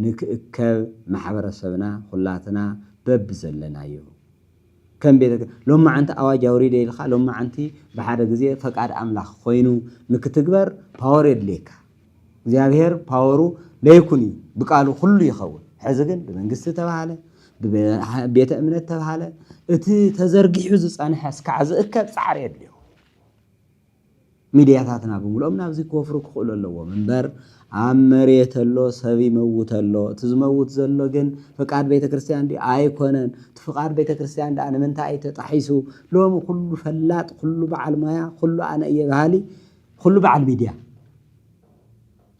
ንክእከብ ማሕበረሰብና ሁላትና በብ ዘለናዩ ከም ቤተ ሎማ አንተ አዋጅ አውሪደ ይልኻ ሎማ አንቲ በሓደ ግዜ ፈቃድ አምላኽ ኮይኑ ንክትግበር ፓወር የድሌካ እግዚአብሔር ፓወሩ ለይኩኒ ብቃሉ ሁሉ ይኸውን حزقن بمنجست تبعله ببيت أمنة تبعله تزرقي حزس أنا حس كعز أكب سعر يدليه ميدياتنا بمولهم نفسي كوفرك خلوا له من بر عمرية الله سبي موت الله تزموت زلوا جن فقعد بيت كريستيان دي أيقونن تفقعد بيت كريستيان ده أنا من تعيت تحيسو لهم كله فلات كله بعل مايا كله أنا إيه بهالي كله بعل ميديا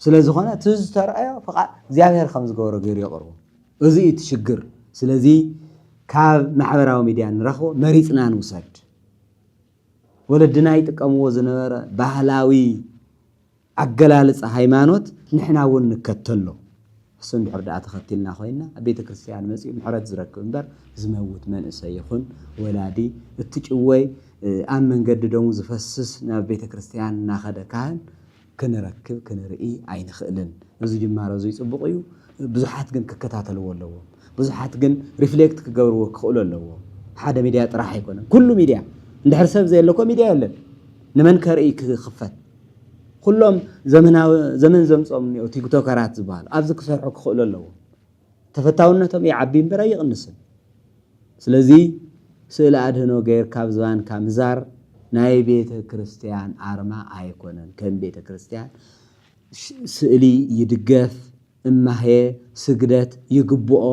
ስለዚህ ሆነ ትዝ ተራያ فقط እግዚአብሔር خمس ጎሮ ገይሩ ይقرቡ እዚ ትሽግር ስለዚህ ካብ ማሕበራዊ ሚድያ ንረኽቦ መሪጽና ንውሰድ ወለድና ይጥቀምዎ ዝነበረ ባህላዊ አገላለጽ ሃይማኖት ንሕና እውን ንከተሎ እሱን ድሕር ዳኣ ተኸቲልና ኮይና ቤተ ክርስቲያን መጽኡ ምሕረት ዝረክብ እምበር ዝመውት መንእሰይ ይኹን ወላዲ እትጭወይ ኣብ መንገዲ ደሙ ዝፈስስ ናብ ቤተ ክርስቲያን እናኸደ ካህን كنركب كنرئي عين خلن نزو جمارة زي صبقيو بزحات جن ككتاتلو ولا بزحات جن ريفلكت كجورو كخلو ولا حدا ميديا راح يكون كل ميديا ندحر سب زي لكم ميديا ولا نمن كرئي خفت كلهم زمن زمصوم او تيك توكرات زبال ابزك سرحو كخلو ولا تفتاونتهم يعبين براي قنسن ስለዚህ ስለ አድህኖ ገይር ካብዝባን ካምዛር ናይ ቤተ ክርስቲያን አርማ አይኮነን ከም ቤተ ክርስቲያን ስዕሊ ይድገፍ እማሄ ስግደት ይግብኦ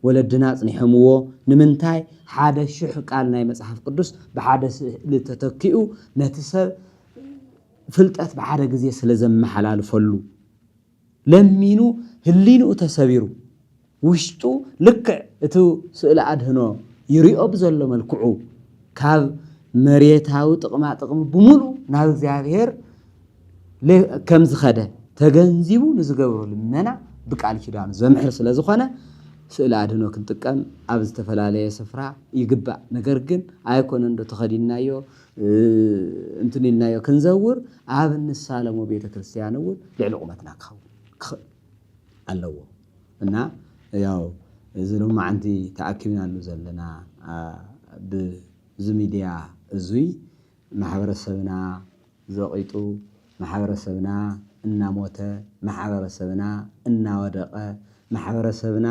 ወለድና ጽኒሕምዎ ንምንታይ ሓደ ሽሕ ቃል ናይ መጽሓፍ ቅዱስ ብሓደ ስእሊ ተተኪኡ ነቲ ሰብ ፍልጠት ብሓደ ግዜ ስለ ዘመሓላልፈሉ ለሚኑ ህሊንኡ ተሰቢሩ ውሽጡ ልክዕ እቲ ስእሊ ኣድህኖ ይሪኦ ብዘሎ መልክዑ ካብ መሬታዊ ጥቕማ ጥቕሚ ብምሉ ናብ እግዚአብሔር ከም ዝኸደ ተገንዚቡ ንዝገብሮ ልመና ብቃል ኪዳኑ ዘምሕር ስለ ዝኾነ ስእሊ ኣድህኖ ክንጥቀም ኣብ ዝተፈላለየ ስፍራ ይግባእ ነገር ግን ኣይኮነ እንዶ ተኸዲናዮ እንትንልናዮ ክንዘውር ኣብ ንሳለሞ ቤተ ክርስቲያን እውን ልዕሊ ቁመትና ክኸውን ኣለዎ እና ያው እዚ ሎማዓንቲ ተኣኪብናሉ ዘለና ብዚ ሚድያ እዙይ ማሕበረሰብና ዘቂጡ ማሕበረሰብና እናሞተ ማሕበረሰብና እናወደቀ ማሕበረሰብና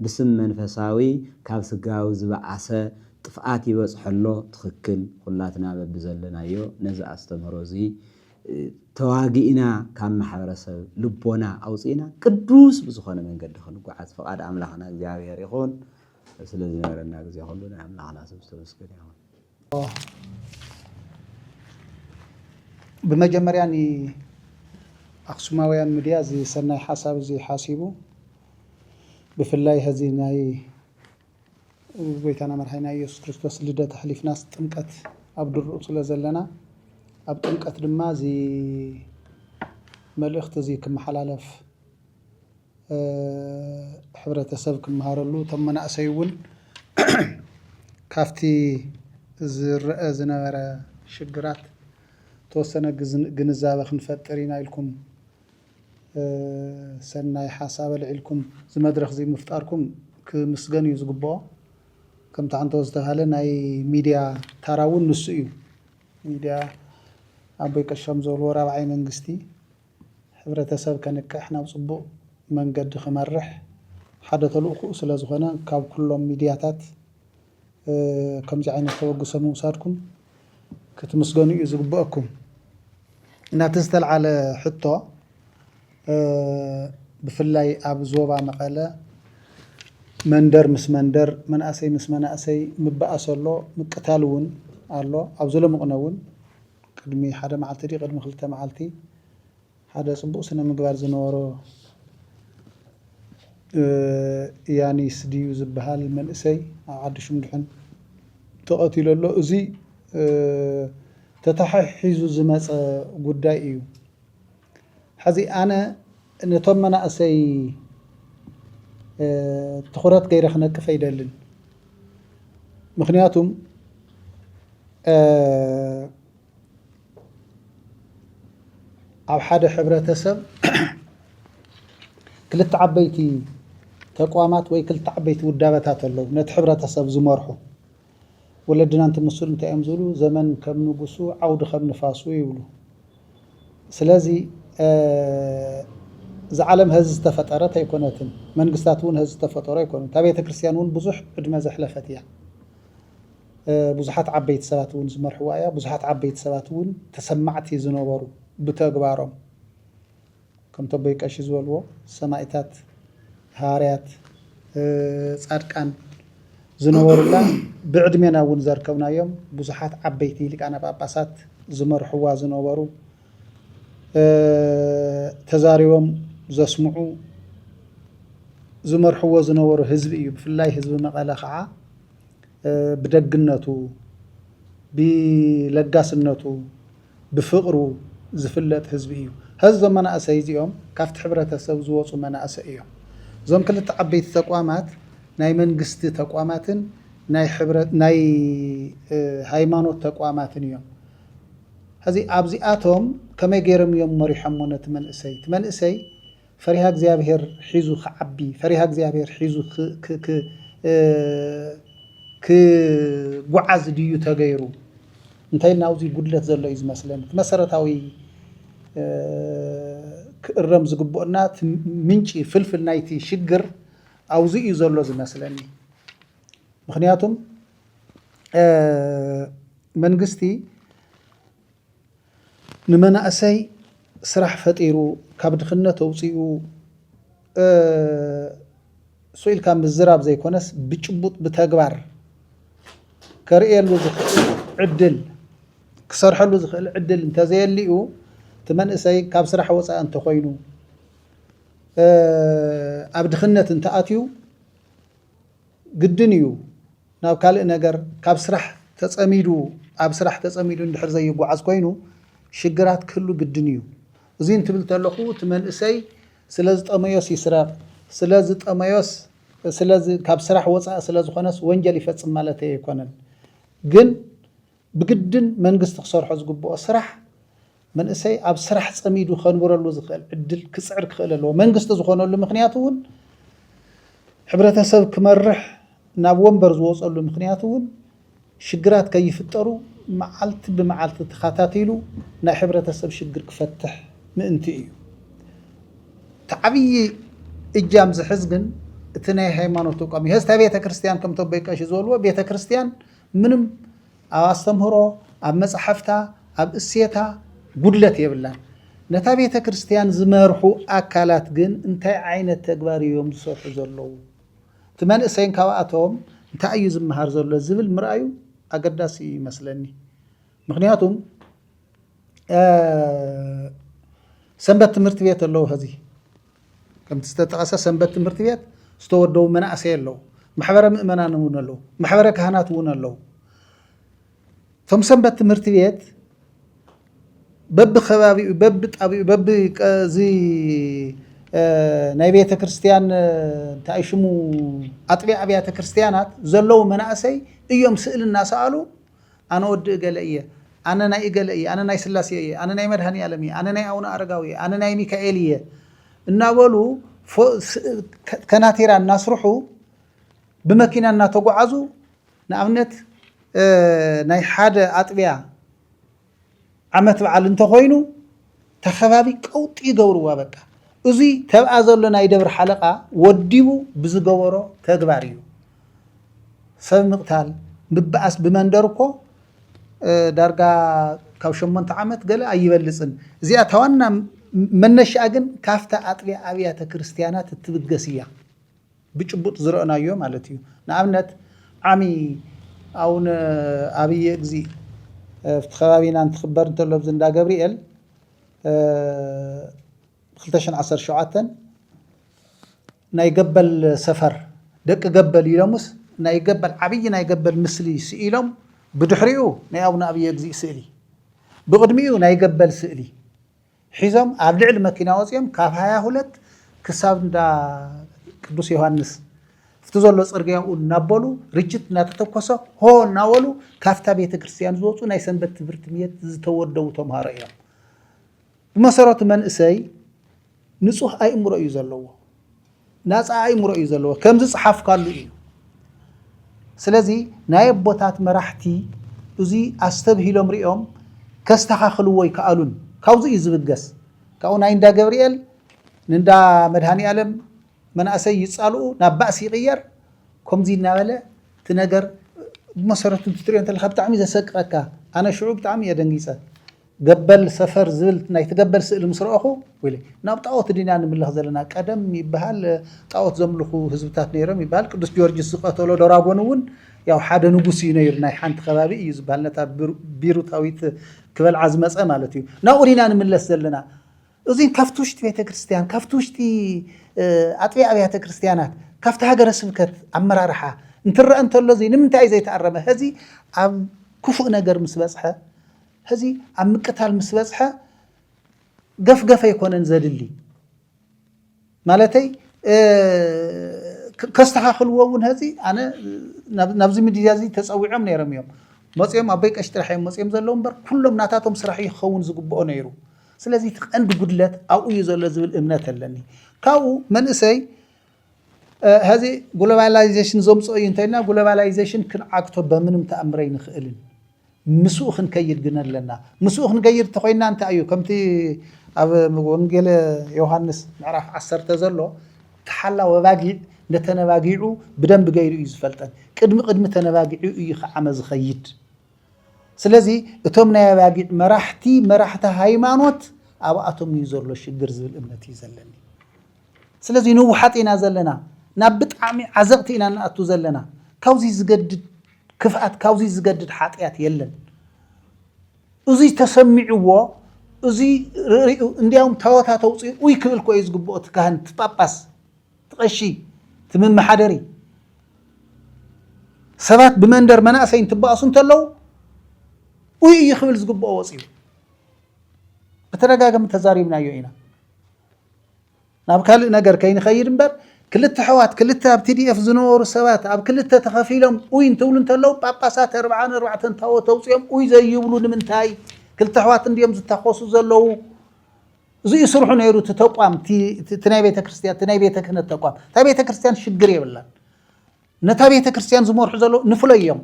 ብስም መንፈሳዊ ካብ ስጋዊ ዝበዓሰ ጥፍኣት ይበጽሐሎ ትኽክል ኩላትና በብዘለናዮ ነዚ ኣስተምህሮ እዚ ተዋጊእና ካብ ማሕበረሰብ ልቦና ኣውፂና ቅዱስ ብዝኾነ መንገዲ ክንጓዓዝ ፈቃድ ኣምላኽና እግዚአብሔር ይኹን ስለዚ ነበረና ግዜ ሁሉ ናይ ኣምላኽና ስም ዝተመስገነ ይሁን بمجمريا ني أخسماويان مديا زي سنة حساب زي حاسبو بفلاي هذي ناي بيتنا مرحينا يسوع كريستوس لدى تحليف ناس تنكت عبد الرسول زلنا عبد تنكت لما زي ملأخت زي كم حلالف حبرة سب كم هارلو تمنا أسيون كافتي زنورة شجرات توسنا جنزابة خنفترين عليكم سنة حساب عليكم زي مدرخ زي مفتاركم كمسجن يزقبوا كم تعنتوا استهلنا أي ميديا تراون نسيو ميديا أبيك الشمس والورا بعين انجستي حبرة سب كانك إحنا وصبوا من قد خمرح حدث الأخوة سلازخنا كاب كلهم ميدياتات كم زعين التوجه سمو صاركم كتمسجن يزقبوكم ناتستل على حطة بفلاي أب زوبا مقالة مندر مس مندر من أسي مس من أسي مبقى صلوا مقتالون الله أو ظلم قنون قدمي حدا معلتي قدم خلته معلتي حدا صبوا سنة مقبار زنورو يعني سديو زبهال من أسي عاد شو مدحن تقاتل الله أزي تتححيز زماس قدائيو حزي أنا نتمنى أسي تخرات غير خناك فايدة لن مخنياتهم أو حدا حبرة سب كل تعبيتي تقوامات وي كل تعبيتي ودابتات الله نت حبرة سب زمرحو ولدنا أنت مسؤول أنت أمزلو زمن كم نبصو عود خم نفاسو يقولوا سلازي زعلم هز استفترت يكونتن من قستاتون هز استفترت يكون تابعت كريستيانون بزح قدما زحلفتيا بزحات عبيت سباتون زمر حوايا بزحات عبيت سباتون تسمعتي زنوبرو بتقبارهم كم تبيك أشي زولو سمايتات هاريات صادقان زنور الله بعد منا ونزركونا يوم بزحات عبيتي لك أنا باباسات زمر حوا زنورو تزاريوم زسمعو زمر حوا زنورو هزبي في الله هزب مقالة خعا بدقنتو بلقاسنتو بفقرو زفلت هزبي هز منا أسيزيوم كافت حبرة سوزوصو منا أسيوم زوم كل تعبيت تقوامات ناي منقست تقواماتن ناي حبرت ناي هايمانوت تقواماتن يوم هذه أبزئاتهم كما يجرم يوم مريحمون تمن إسي فريها እግዚአብሔር حيزو خعبي فريها እግዚአብሔር حيزو ك وعز ديو تغيرو انتي ناوزي قدلت زلو إز مثلا مسارتاوي الرمز قبونا منشي فلفل نايتي شجر أوزي يزلو زي مثلا مخنياتهم منقستي نمنا أسي سرح فتيرو كابد خنة توصيو سئل كان بالزراب زي كونس بتشبط بتجبر كرئيل وزخل عدل كسر حلو زخل عدل انت زي اللي هو تمن اسي كاب سرح وصا انت خوينو ابد خنت انت اتيو قدنيو ناب كالئ نجر كاب سرح تصميدو اب سرح تصميدو اندحر زي يغعز كوينو شجرات كله قدنيو زين تبل تلخو تمن اسي سلاز طميوس يسرق سلاز طميوس سلاز كاب سرح وصا سلاز خنس ونجل يفصم مالته يكونن ግን بقدن መንግስት ክሰርሖ ዝግብኦ ስራሕ መንእሰይ ኣብ ስራሕ ፀሚዱ ከንብረሉ ዝኽእል ዕድል ክፅዕር ክኽእል ኣለዎ መንግስቲ ዝኾነሉ ምክንያቱ እውን ሕብረተሰብ ክመርሕ ናብ ወንበር ዝወፀሉ ምክንያቱ እውን ሽግራት ከይፍጠሩ መዓልቲ ብመዓልቲ ተኸታቲሉ ናይ ሕብረተሰብ ሽግር ክፈትሕ ምእንቲ እዩ ተዓብይ እጃም ዝሕዝ ግን እቲ ናይ ሃይማኖት ተቋም ህዝታ ቤተ ክርስቲያን ከም ተበይቀሽ ዝወልዎ ቤተ ክርስቲያን ምንም ኣብ ኣስተምህሮ ኣብ መጽሐፍታ ኣብ እሴታ ጉድለት የብላን ነታ ቤተ ክርስቲያን ዝመርሑ ኣካላት ግን እንታይ ዓይነት ተግባር እዮም ዝሰርሑ ዘለዉ ትመንእሰይን ካብኣቶም እንታይ እዩ ዝመሃር ዘሎ ዝብል ምርኣዩ ኣገዳሲ ይመስለኒ ምክንያቱም ሰንበት ትምህርቲ ቤት ኣለዉ ሕዚ ከምቲ ዝተጠቐሰ ሰንበት ትምህርቲ ቤት ዝተወደቡ መናእሰይ ኣለዉ ማሕበረ ምእመናን እውን ኣለዉ ማሕበረ ካህናት እውን ኣለዉ ቶም ሰንበት ትምህርቲ ቤት በብ ከባቢኡ በብ ጣቢኡ በብ እዚ ናይ ቤተ ክርስቲያን እንታይ ሽሙ ኣጥቢያ ኣብያተ ክርስቲያናት ዘለዉ መናእሰይ እዮም ስእል እናሰኣሉ ኣነ ወዲ እገለ እየ ኣነ ናይ እገለ እየ ኣነ ናይ ስላሴ እየ ኣነ ናይ መድሃኒ ዓለም እየ ኣነ ናይ ኣቡነ ኣረጋዊ እየ ኣነ ናይ ሚካኤል እየ እናበሉ ከናቴራ እናስርሑ ብመኪና እናተጓዓዙ ንኣብነት ናይ ሓደ ኣጥቢያ ዓመት በዓል እንተኮይኑ ተኸባቢ ቀውጢ ይገብርዋ በቃ እዚ ተብኣ ዘሎ ናይ ደብር ሓለቃ ወዲቡ ብዝገበሮ ተግባር እዩ ሰብ ምቕታል ብባኣስ ብመንደር እኮ ዳርጋ ካብ 8 ዓመት ገለ ኣይበልፅን እዚኣ ተዋና መነሻ ግን ካፍታ ኣጥቢያ ኣብያተ ክርስቲያናት እትብገስ እያ ብጭቡጥ ዝረአናዮ ማለት እዩ ንኣብነት ዓሚ አሁን አብይ እግዚ ፍትኸባቢና እንትኽበር እንተሎ ብዝንዳ ገብርኤል 2017 ናይ ገበል ሰፈር ደቂ ገበል ኢሎምስ ናይ ገበል ዓብይ ናይ ገበል ምስሊ ስኢሎም ብድሕሪኡ ናይ አቡነ አብይ እግዚ ስእሊ ብቅድሚኡ ናይ ገበል ስእሊ ሒዞም ኣብ ልዕሊ መኪና ወፅዮም ካብ 22 ክሳብ እንዳ ቅዱስ ዮሐንስ ፍትዘሎ ጽርግያው እናበሉ ርጅት እናተተኮሰ ሆ እናወሉ ካፍታ ቤተ ክርስቲያን ዝወፁ ናይ ሰንበት ትምህርቲ ቤት ዝተወደቡ ተምሃሮ እዮም ብመሰረቱ መንእሰይ ንጹህ ኣእምሮ እዩ ዘለዎ ናፃ ኣእምሮ እዩ ዘለዎ ከምዚ ጽሓፍ ካሉ እዩ ስለዚ ናይ ኣቦታት መራሕቲ እዚ ኣስተብሂሎም ሪኦም ከስተኻኽልዎ ይከኣሉን ካብዚ እዩ ዝብገስ ካብኡ ናይ እንዳ ገብርኤል ንንዳ መድሃኒ ዓለም مناسي يسألوا نبأس يغير كم زين ناوله تنجر بمسارة تطريان تلخبط عمي زسقك أنا شعوب تعمي يا دنجيسة قبل سفر زلت نيتقبل سئل مصر أخو ويلي نابطاوت دينا من لحظة قدم يبهال طاوت زملخو هزبتات نيرم يبهال قدس جورج السقاط ولا دراغونون يا حدا نجوسي نير ناي حنت خبابي يزبهال نتا بيرو تاويت كبل عزمة مالتيو ناورينا من لسلنا زين كفتوشت بيت كريستيان كفتوشتي أطبيع أبيات كريستيانات كفت هاجر سبكت عمرارحة انتر أنت الذي نمت عايزة تعرمه هذه عم كفؤ نجر مسبسحة هذه عم قتال مسبسحة قف يكون انزل لي مالتي كاستحاخل وون هذه أنا نبزي من ديازي تسوي عم نيرم يوم مصيم أبيك أشتري مصيم زلهم بر كلهم ناتاتهم صراحي خون زقبوا نيرو سلازي عند قدلات أو يزول زول إمنات اللني كاو من إسي هذه globalization زوم صوي انتينا globalization كن عقته بمنم تأمرين خيلين مسوخ نكير جنا لنا مسوخ نكير تخوينا أنت أيو كمتي أب ونجيل يوحنس نعرف 10 تزلوا تحلى وباقي نتنواجعو بدم بغير يزفلتن قدم تنواجعو يخعمز خيد سلازي اتومنا يباقي مرحتي هايمانوت أبا أتوم يزور له شجر زول إمنتي زلني ስለዚህ ንውሓጥ ኢና ዘለና ናብ ብጣዕሚ ዓዘቕቲ ኢና ንኣቱ ዘለና ካብዚ ዝገድድ ክፍኣት ካብዚ ዝገድድ ሓጢኣት የለን እዚ ተሰሚዕዎ እዚ ርኢኡ እንዲያውም ታወታት ኣውፅኡ ውይ ክብል ኮዩ ዝግብኦ እቲ ካህን እቲ ጳጳስ ትቐሺ ትምመሓደሪ ሰባት ብመንደር መናእሰይ እንትበኣሱ እንተለው ውይ እዩ ክብል ዝግብኦ ወፂኡ በተደጋጋሚ ተዛሪብናዮ ኢና ናብ ካልእ ነገር ከይንኸይድ እምበር ክልተ ሕዋት ክልተ ኣብ TDF ዝነበሩ ሰባት ኣብ ክልተ ተኸፊሎም ውይ እንትብሉ እንተለው ጳጳሳት 44 ታወት ኣውፅኦም ውይ ዘይብሉ ንምንታይ ክልተ ሕዋት እንዲኦም ዝታኮሱ ዘለው እዚ ይስርሑ ነይሩ እቲ ተቋም እቲ ናይ ቤተ ክርስቲያን እቲ ናይ ቤተ ክህነት ተቋም እታ ቤተ ክርስቲያን ሽግር የብላን ነታ ቤተ ክርስቲያን ዝመርሑ ዘለው ንፍለዮም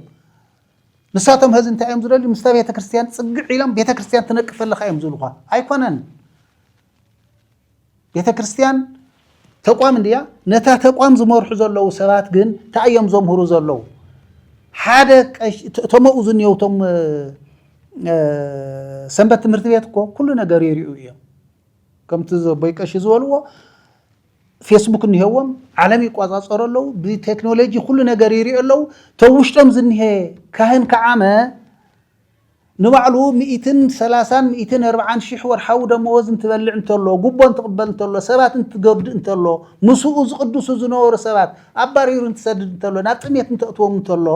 ንሳቶም ህዚ እንታይ እዮም ዝደልዩ ምስታ ቤተ ክርስቲያን ፅግዕ ኢሎም ቤተ ክርስቲያን ትነቅፈለካ እዮም ዝብሉካ ኣይኮነን ቤተ ክርስቲያን ተቋም እንድያ ነታ ተቋም ዝመርሑ ዘለው ሰባት ግን ታእዮም ዘምህሩ ዘለው ሓደ እቶም ኣብኡ ዝኒአው እቶም ሰንበት ትምህርቲ ቤት እኮ ኩሉ ነገር የርእዩ እዮም ከምቲ ዘቦይ ቀሺ ዝበልዎ ፌስቡክ እኒሄዎም ዓለም ይቋፃፀሩ ኣለው ብቴክኖሎጂ ኩሉ ነገር ይርእዩ ኣለው ተውሽጦም ዝኒሄ ካህን ከዓመ ንባዕሉ 130 140 ሺሕ ወርሓዊ ደመወዝ እንትበልዕ እንተሎ ጉቦ እንትቕበል እንተሎ ሰባት እንትገድእ እንተሎ ምስኡ ዝቅድሱ ዝነበሩ ሰባት ኣባሪሩ እንትሰድድ እንተሎ ናብ ጥሜት እንትእትዎም እንተሎ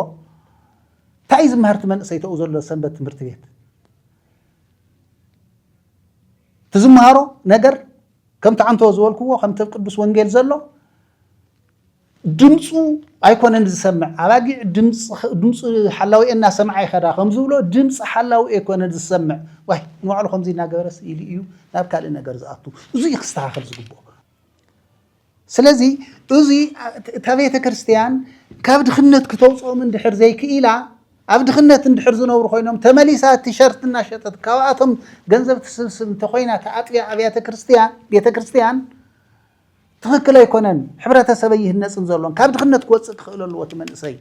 እንታይ ዝመሃርቲ መንእሰይ ተኡ ዘሎ ሰንበት ትምህርቲ ቤት ትዝመሃሮ ነገር ከምቲ ዓንቶ ዝበልክዎ ከምቲ ቅዱስ ወንጌል ዘሎ ድምፁ ኣይኮነን ዝሰምዕ ኣባጊዕ ድምፁ ሓላዊ እና ሰምዓ ይኸዳ ከም ዝብሎ ድምፂ ሓላዊ ኣይኮነን ዝሰምዕ ዋይ ንባዕሉ ከምዚ እናገበረስ ኢሉ እዩ ናብ ካልእ ነገር ዝኣቱ እዚ ክስተኻኸል ዝግብኦ ስለዚ እዚ እታ ቤተ ክርስቲያን ካብ ድኽነት ክተውፅኦም እንድሕር ዘይክኢላ ኣብ ድኽነት እንድሕር ዝነብሩ ኮይኖም ተመሊሳ ቲሸርት እናሸጠት ካብኣቶም ገንዘብ ትስብስብ እንተኮይና ተኣጥቢያ ኣብያተ ክርስቲያን ቤተ ክርስቲያን ትኽክል ኣይኮነን ሕብረተሰብ ይህነፅን ዘሎን ካብ ድኽነት ክወፅእ ክኽእል ኣለዎ እቲ መንእሰይ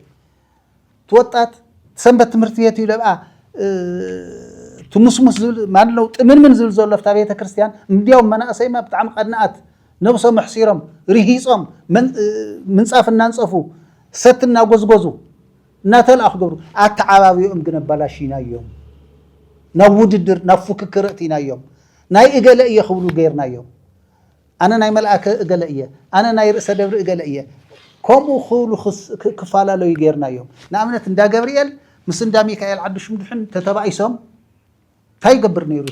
ትወጣት ሰንበት ትምህርቲ ቤት ይለብኣ ትሙስሙስ ዝብል ማንለው ጥምንምን ዝብል ዘሎ ኣብታ ቤተ ክርስቲያን እንዲያውም መናእሰይማ ብጣዕሚ ቀድናኣት ነብሶም ኣሕሲሮም ርሂፆም ምንፃፍ እናንፀፉ ሰት እናጎዝጎዙ እናተልኣኽ ገብሩ ኣተዓባቢኦም ግን ኣባላሽና እዮም ናብ ውድድር ናብ ፉክክር እቲና እዮም ናይ እገለ እየ ክብሉ ገይርና እዮም ኣነ ናይ መልኣከ እገለ እየ ኣነ ናይ ርእሰ ደብሪ እገለ እየ ከምኡ ክብሉ ክፋላለዩ ገይርና እዮም ንኣብነት እንዳ ገብርኤል ምስ እንዳ ሚካኤል ዓዲ ሽምድሕን ተተባኢሶም እንታይ ይገብር ነይሩ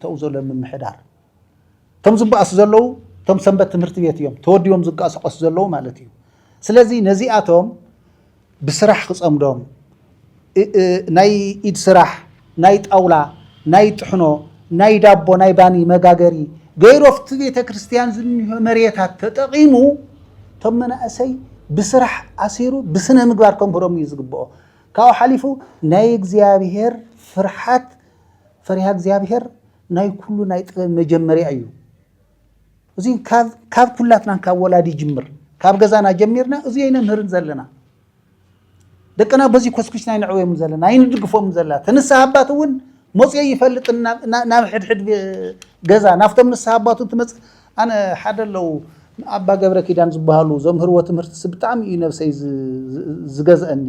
ተኡ ዘሎ ምምሕዳር እቶም ዝበኣሱ ዘለው እቶም ሰንበት ትምህርቲ ቤት እዮም ተወዲቦም ዝንቀሳቀሱ ዘለው ማለት እዩ ስለዚ ነዚኣቶም ብስራሕ ክፀምዶም ናይ ኢድ ስራሕ ናይ ጣውላ ናይ ጥሕኖ ናይ ዳቦ ናይ ባኒ መጋገሪ ገይሩ ኣብቲ ቤተ ክርስቲያን ዝኒሆ መሬታት ተጠቂሙ እቶም መናእሰይ ብስራሕ ኣሲሩ ብስነ ምግባር ከምሁሮም እዩ ዝግብኦ ካብኡ ሓሊፉ ናይ እግዚኣብሔር ፍርሓት ፈሪሃ እግዚኣብሔር ናይ ኩሉ ናይ ጥበብ መጀመርያ እዩ እዚ ካብ ኩላትና ካብ ወላዲ ጅምር ካብ ገዛና ጀሚርና እዚ ኣይነምህርን ዘለና ደቀና በዚ ኮስኩስና ይንዕወዮም ዘለና ይንድግፎም ዘለና ተንስሓ ኣባት እውን ሞፅየ ይፈልጥ ናብ ሕድሕድ ገዛ ናፍቶም ንስሓ ኣባቱ ትመፅ ኣነ ሓደ ለው ኣባ ገብረ ኪዳን ዝበሃሉ ዘምህርዎ ትምህርቲ ብጣዕሚ እዩ ነብሰይ ዝገዝአኒ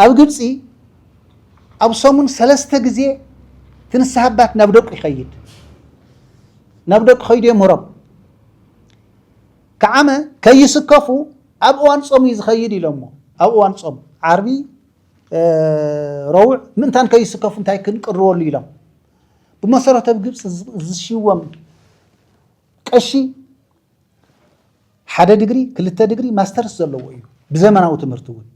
ኣብ ግብፂ ኣብ ሰሙን 3 ግዜ ትንስሓ ኣባት ናብ ደቁ ይኸይድ ናብ ደቁ ኸይዱ የምህሮም ከዓመ ከይስከፉ ኣብ እዋን ጾም እዩ ዝኸይድ ኢሎሞ ኣብ እዋን ጾም ዓርቢ ረውዕ ምንታን ከይስከፉ እንታይ ክንቅርበሉ ኢሎም ብመሰረተ ግብፂ ዝሽወም ቀሺ 1 ዲግሪ 2 ዲግሪ ማስተርስ ዘለዎ እዩ ብዘመናዊ ትምህርቲ እውን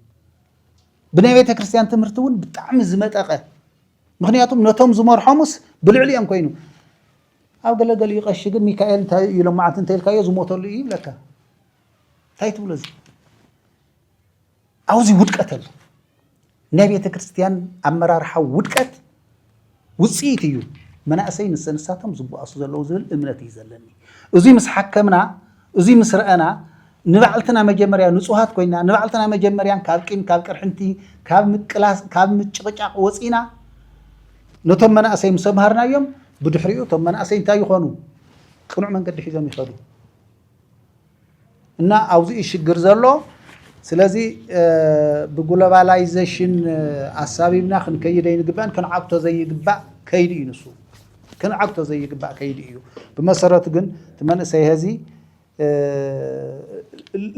ብናይ ቤተ ክርስቲያን ትምህርቲ እውን ብጣዕሚ ዝመጠቀ ምክንያቱም ነቶም ዝመርሖሙስ ብልዕሊ እዮም ኮይኑ ኣብ ገለገለ ይቀሺ ግን ሚካኤል እንታይ ኢሎም ማዓት እንታይ ኢልካዮ ዝሞተሉ እዩ ይብለካ እንታይ ትብሎ እዚ ኣውዚ ውድቀት ኣሎ ናይ ቤተ ክርስቲያን ኣመራርሓ ውድቀት ውፅኢት እዩ መናእሰይ ንስንሳቶም ዝበኣሱ ዘለው ዝብል እምነት እዩ ዘለኒ እዚ ምስ ሓከምና እዚ ምስ ረአና ንባዕልትና መጀመርያ ንጹሃት ኮይና ንባዕልትና መጀመርያን ካብ ቂም ካብ ቅርሕንቲ ካብ ምቅላስ ካብ ምጭቅጫቅ ወፂና ነቶም መናእሰይ ምስ ተምሃርናዮም ብድሕሪኡ እቶም መናእሰይ እንታይ ይኾኑ ቅኑዕ መንገዲ ሒዞም ይኸዱ እና ኣብኡ ይሽግር ዘሎ ስለዚ ብግሎባላይዜሽን ኣሳቢብና ክንከይድ ይግባእን ክንዓብቶ ዘይግባእ ከይዲ እዩ ንሱ ክንዓብቶ ዘይግባእ ከይዲ እዩ ብመሰረቱ ግን ትመንእሰይ ህዚ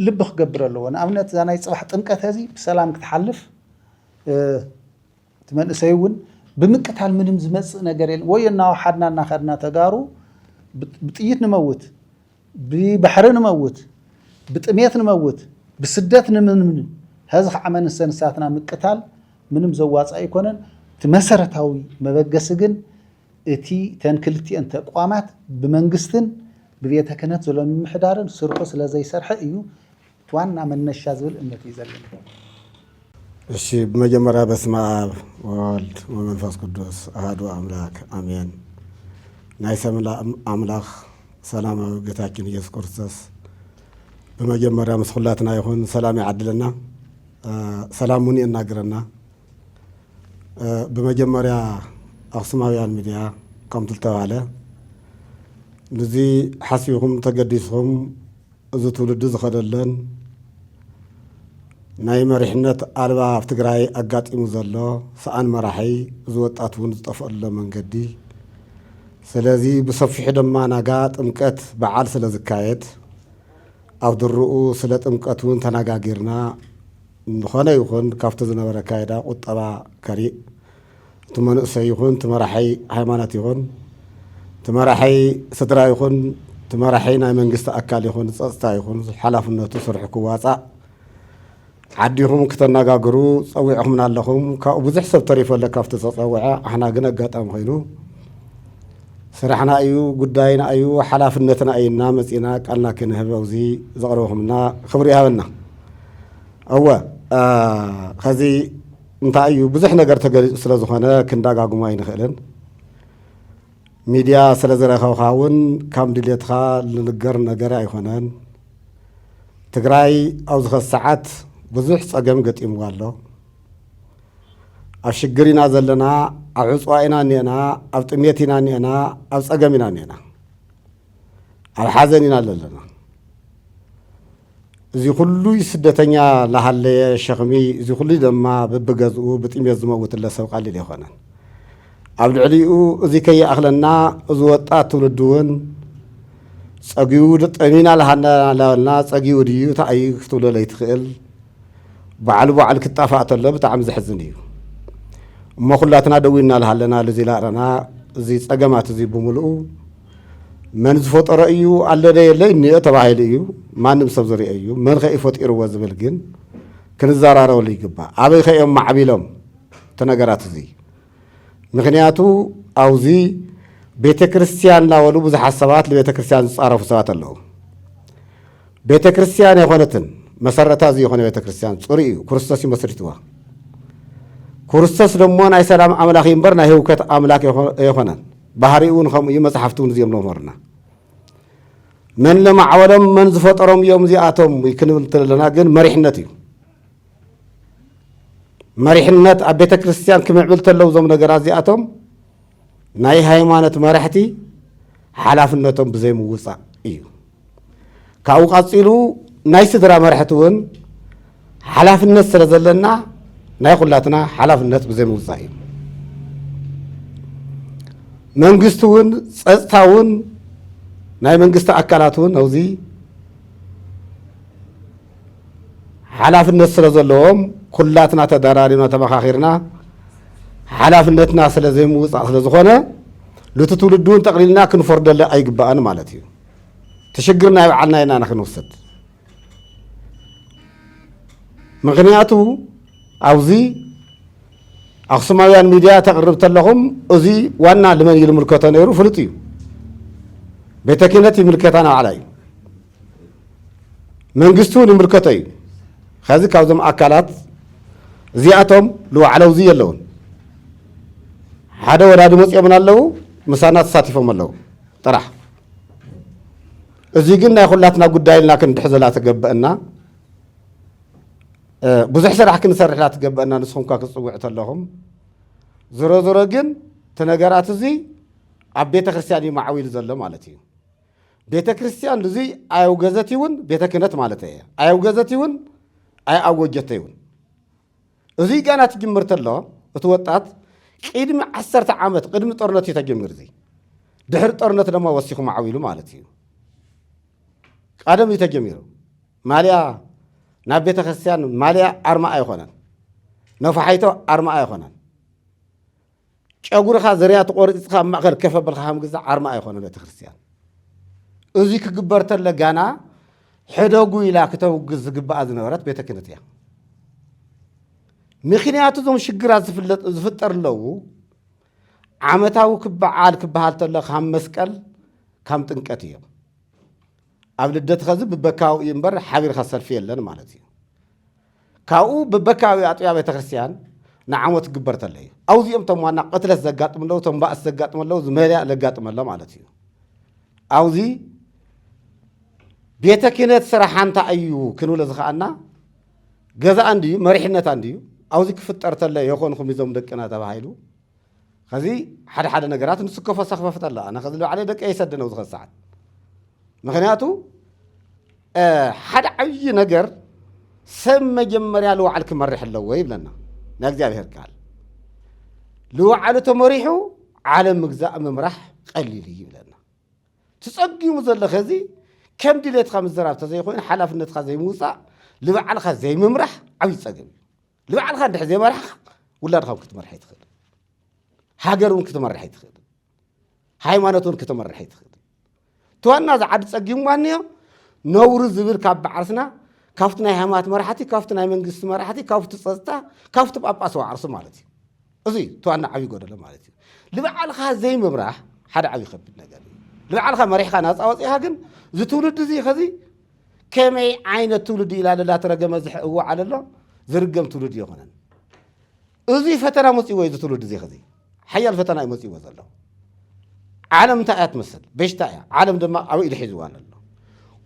ልብ ክገብር ኣለዎ ንኣብነት እዛ ናይ ፅባሕ ጥምቀት ህዚ ብሰላም ክትሓልፍ ትመንእሰይ እውን ብምቅታል ምንም ዝመፅእ ነገር የለን ወይ እናወሓድና እናኸድና ተጋሩ ብጥይት ንመውት ብባሕሪ ንመውት ብጥሜት ንመውት ብስደት ንምንምን هذا عمل السنساتنا مقتال منم زواص ايكونن تمسرتاوي مبغسግን እቲ ተንክልቲ እንተ ቋማት ብመንግስትን ብቤተ ክህነት ዘሎ ምሕዳርን ስርቆ ስለዘይ ሰርሐ እዩ ዋና መነሻ ዝብል እምነት ይዘልን እሺ በመጀመሪያ በስመ አብ ወወልድ ወመንፈስ ቅዱስ አሐዱ አምላክ አሜን ናይ ሰምላ አምላክ ሰላማዊ ጌታችን ኢየሱስ ክርስቶስ በመጀመሪያ መስኹላትና ይሁን ሰላም ያድለና ሰላሙን ይናገረና በመጀመሪያ አክሱማውያን ሚዲያ ከም ተልተባለ ንዚ ሓሲብኩም ተገዲስኩም እዚ ትውልድ ዝኸደለን ናይ መሪሕነት ኣልባ ኣብ ትግራይ ኣጋጢሙ ዘሎ ሰኣን መራሒ እዚ ወጣት እውን ዝጠፍአሎ መንገዲ ስለዚ ብሰፊሕ ድማ ናጋ ጥምቀት በዓል ስለ ዝካየድ ኣብ ድርኡ ስለ ጥምቀት እውን ተነጋጊርና ንኾነ ይኹን ካብቲ ዝነበረ ካይዳ ቁጠባ ከሪእ تمنؤسي يكون تمرحي حيوانات يكون تمرحي سدرا يكون تمرحينا من قست أكل يكون صستا يكون حلاف إنه تصرح كواسع عديهم كترنا جاجرو صويعهم من اللهم كأبوزح سب طريف ولا كافت صويعة إحنا جنا جات أم خينو سرحنا أيو قداينا أيو حلاف النتنا أي نامس إنا قالنا كنا هبوزي زغروهمنا خبري هبنا أول خزي انت ايو بزح ነገር ስለዝኾነ ክንዳጋጉማ ይንኽእልን ሚዲያ ስለዘረኸውኻውን ካብ ድሌትኻ ልንገር ነገር ኣይኮነን ትግራይ ኣብ ዝኸ ሰዓት ብዙሕ ፀገም ገጢምዋ ኣሎ ኣብ ሽግር ኢና ዘለና ኣብ ዕፅዋ ኢና ኔና ኣብ ጥሜት ኢና ኔና ኣብ ፀገም ኢና ኔና ኣብ ሓዘን ኢና ዘለና እዚ ኩሉ ስደተኛ ለሃለየ ሸኽሚ እዚ ኩሉ ድማ በብገዝኡ ብጥሜት ዝመውት ለሰብ ቃሊል ይኾነን ኣብ ልዕሊኡ እዚ ከይኣኽለና እዚ ወጣት ትውልድ እውን ፀጊኡ ጠሚና ለሃና ፀጊኡ ድዩ እንታይ ክትብሎ ለይትኽእል ባዕሉ ክጣፋእ ተሎ ብጣዕሚ ዘሕዝን እዩ እሞ ኩላትና ደዊና ለሃለና ለዚ ላረና እዚ ፀገማት እዚ ብምልኡ من زفطر أيو على ده إني أتباهي ليو ما نمسب زري أيو من خي فطير وزبلجن كن الزرارة ولي جبا أبي خي أم معبيلهم تناقرات زي مغنياتو أو زي بيت كريستيان لا ولو بزح السبات لبيت كريستيان صاروا في سبات الله بيت كريستيان يخونتن مسرتها زي يخون بيت كريستيان صوريو كريستوس مسرتوها كريستوس لمون أي سلام أملاخين برنا هي وكت أملاك يخونن بحريون خم يمسحفتون زي منورنا من لما عودم من زفطرهم يوم زي آتهم يكنون تلنا جن مريحنتي مريحنت أبيت كريستيان كم عملت له زمن جرازي آتهم ناي هايمانة مريحتي حلاف النتهم بزي موسى إيو كأو قصيلو ناي سدرا مريحتون حلاف الناس سلزلنا ناي خلاتنا حلاف الناس بزي موسى إيو መንግስቱን ጸጥታውን ናይ መንግስት አካላቱን አውዚ ሓላፍነት ስለዘለዎም ኩላትና ተዳራሪና ተመኻኺርና ሓላፍነትና ስለዘይምውፃእ ስለዝኾነ ለትውልዱን ተቕሊልና ክንፈርደለ ኣይግባእን ማለት እዩ ተሽግርና ይባዓልና ኢና ንክንወስድ ምክንያቱ አውዚ أقسماويان ميديا تقربت لهم أزي وانا لمن يلملكتنا يرو فلتيو بيتكينتي ملكتنا علي من قستون ملكتي خذي كاوزم أكلات زياتهم لو على وزي اللون هذا وراد مسيا من الله مسانات ساتفهم الله طرح أزي قلنا خلاتنا قداين لكن تحزلا تقبأنا بزح سرح كن سرح لا تقبأنا نسخهم كاك صوعت لهم زرو جن تنقرات زي عبيت خرسياني معويل زلم مالتي ቤተ ክርስቲያን ልዚ ኣየውገዘት ይውን ቤተ ክህነት ማለት እየ ኣየውገዘት ይውን ኣየኣወጀተ ይውን እዚ ገና ትጅምር ተሎ እቲ ወጣት ቅድሚ 10 ዓመት ቅድሚ ጦርነት እዩ ተጀምር እዚ ድሕሪ ጦርነት ድማ ወሲኹ ማዓዊሉ ማለት እዩ ቀደም እዩ ተጀሚሩ ማልያ ናብ ቤተ ክርስቲያን ማልያ ኣርማ ኣይኮነን ነፋሓይቶ ኣርማ ኣይኮነን ጨጉርኻ ዝርያ ተቆሪፅካ ማእከል ከፍ ኣበልካ ከምግዛ ኣርማ ኣይኮነን ቤተ ክርስቲያን እዚ ክግበር ተለ ጋና ሕደጉ ኢላ ክተውግዝ ዝግባኣ ዝነበረት ቤተ ክህነት እያ ምክንያቱ ዞም ሽግራት ዝፍጠር ኣለዉ ዓመታዊ ክበዓል ክበሃል ተለ ከም መስቀል ከም ጥንቀት እዮም ኣብ ልደት ኸዚ ብበካዊ እምበር ሓቢርካ ሰልፊ የለን ማለት እዩ ካብኡ ብበካዊ ኣጥቢያ ቤተ ክርስቲያን ንዓመት ክግበር ተለ እዩ ኣብዚኦም ቶም ዋና ቅትለት ዘጋጥም ኣለዉ ቶም ባእስ ዘጋጥም ኣለዉ ዝመልያ ዘጋጥም ኣሎ ማለት እዩ ኣብዚ ቤተ ክህነት ስራሕ ሓንታ እዩ ክንብሎ ዝኸኣልና ገዛኣ እንድዩ መሪሕነታ እንድዩ ኣብዚ ክፍጠር ተለ የኾንኩም እዞም ደቅና ተባሂሉ ከዚ ሓደ ነገራት ንስከፎ ሰኽፈፍት ኣላ ኣነ ከዚ ባዕለይ ደቂ ይሰድነው ዝኸሰዓት ምክንያቱ ሓደ ዓብዪ ነገር ሰብ መጀመርያ ልዋዕል ክመርሕ ኣለዎ ይብለና ናይ እግዚኣብሔር ቃል ልዋዕሉ ተመሪሑ ዓለም ምግዛእ ምምራሕ ቀሊል እዩ ይብለና ትጸጊሙ ዘሎ ኸዚ ከም ድሌትካ ምዝራብ ተዘይኮይኑ ሓላፍነትካ ዘይምውፃእ ልባዕልካ ዘይምምራሕ ዓብዪ ፀገም እዩ ልባዕልካ እንድሕ ዘይመራሕካ ውላድካ ክትመርሕ ይትኽእል ሃገር እውን ክትመርሕ ይትኽእል ሃይማኖት እውን ክትመርሕ ይትኽእል ተዋና ዝዓዲ ፀጊሙ ዋንዮ ነውሪ ዝብል ካብ በዓርስና ካብቲ ናይ ሃይማኖት መራሕቲ ካብቲ ናይ መንግስቲ መራሕቲ ካብቲ ፀጥታ ካብቲ ጳጳስ ዋዕርሱ ማለት እዩ እዚ ተዋና ዓብዪ ጎደሎ ማለት እዩ ልባዕልካ ዘይምምራሕ ሓደ ዓብዪ ከቢድ ነገር እዩ ልባዕልካ መሪሕካ ናፃ ወፂኻ ግን እዚ ትውልድ እዚ ኸዚ ከመይ ዓይነት ትውልድ ኢላ ለላ ተረገመ ዝዋዓል ኣሎ ዝርገም ትውልድ ይኾነን እዚ ፈተና መፅዎ እዚ ትውልድ እዚ ኸዚ ሓያል ፈተና እዩ መፅዎ ዘሎ ዓለም እንታይ እያ ትመስል በሽታ እያ ዓለም ድማ ኣብኡ ኢሉ ሒዝዋ ኣሎ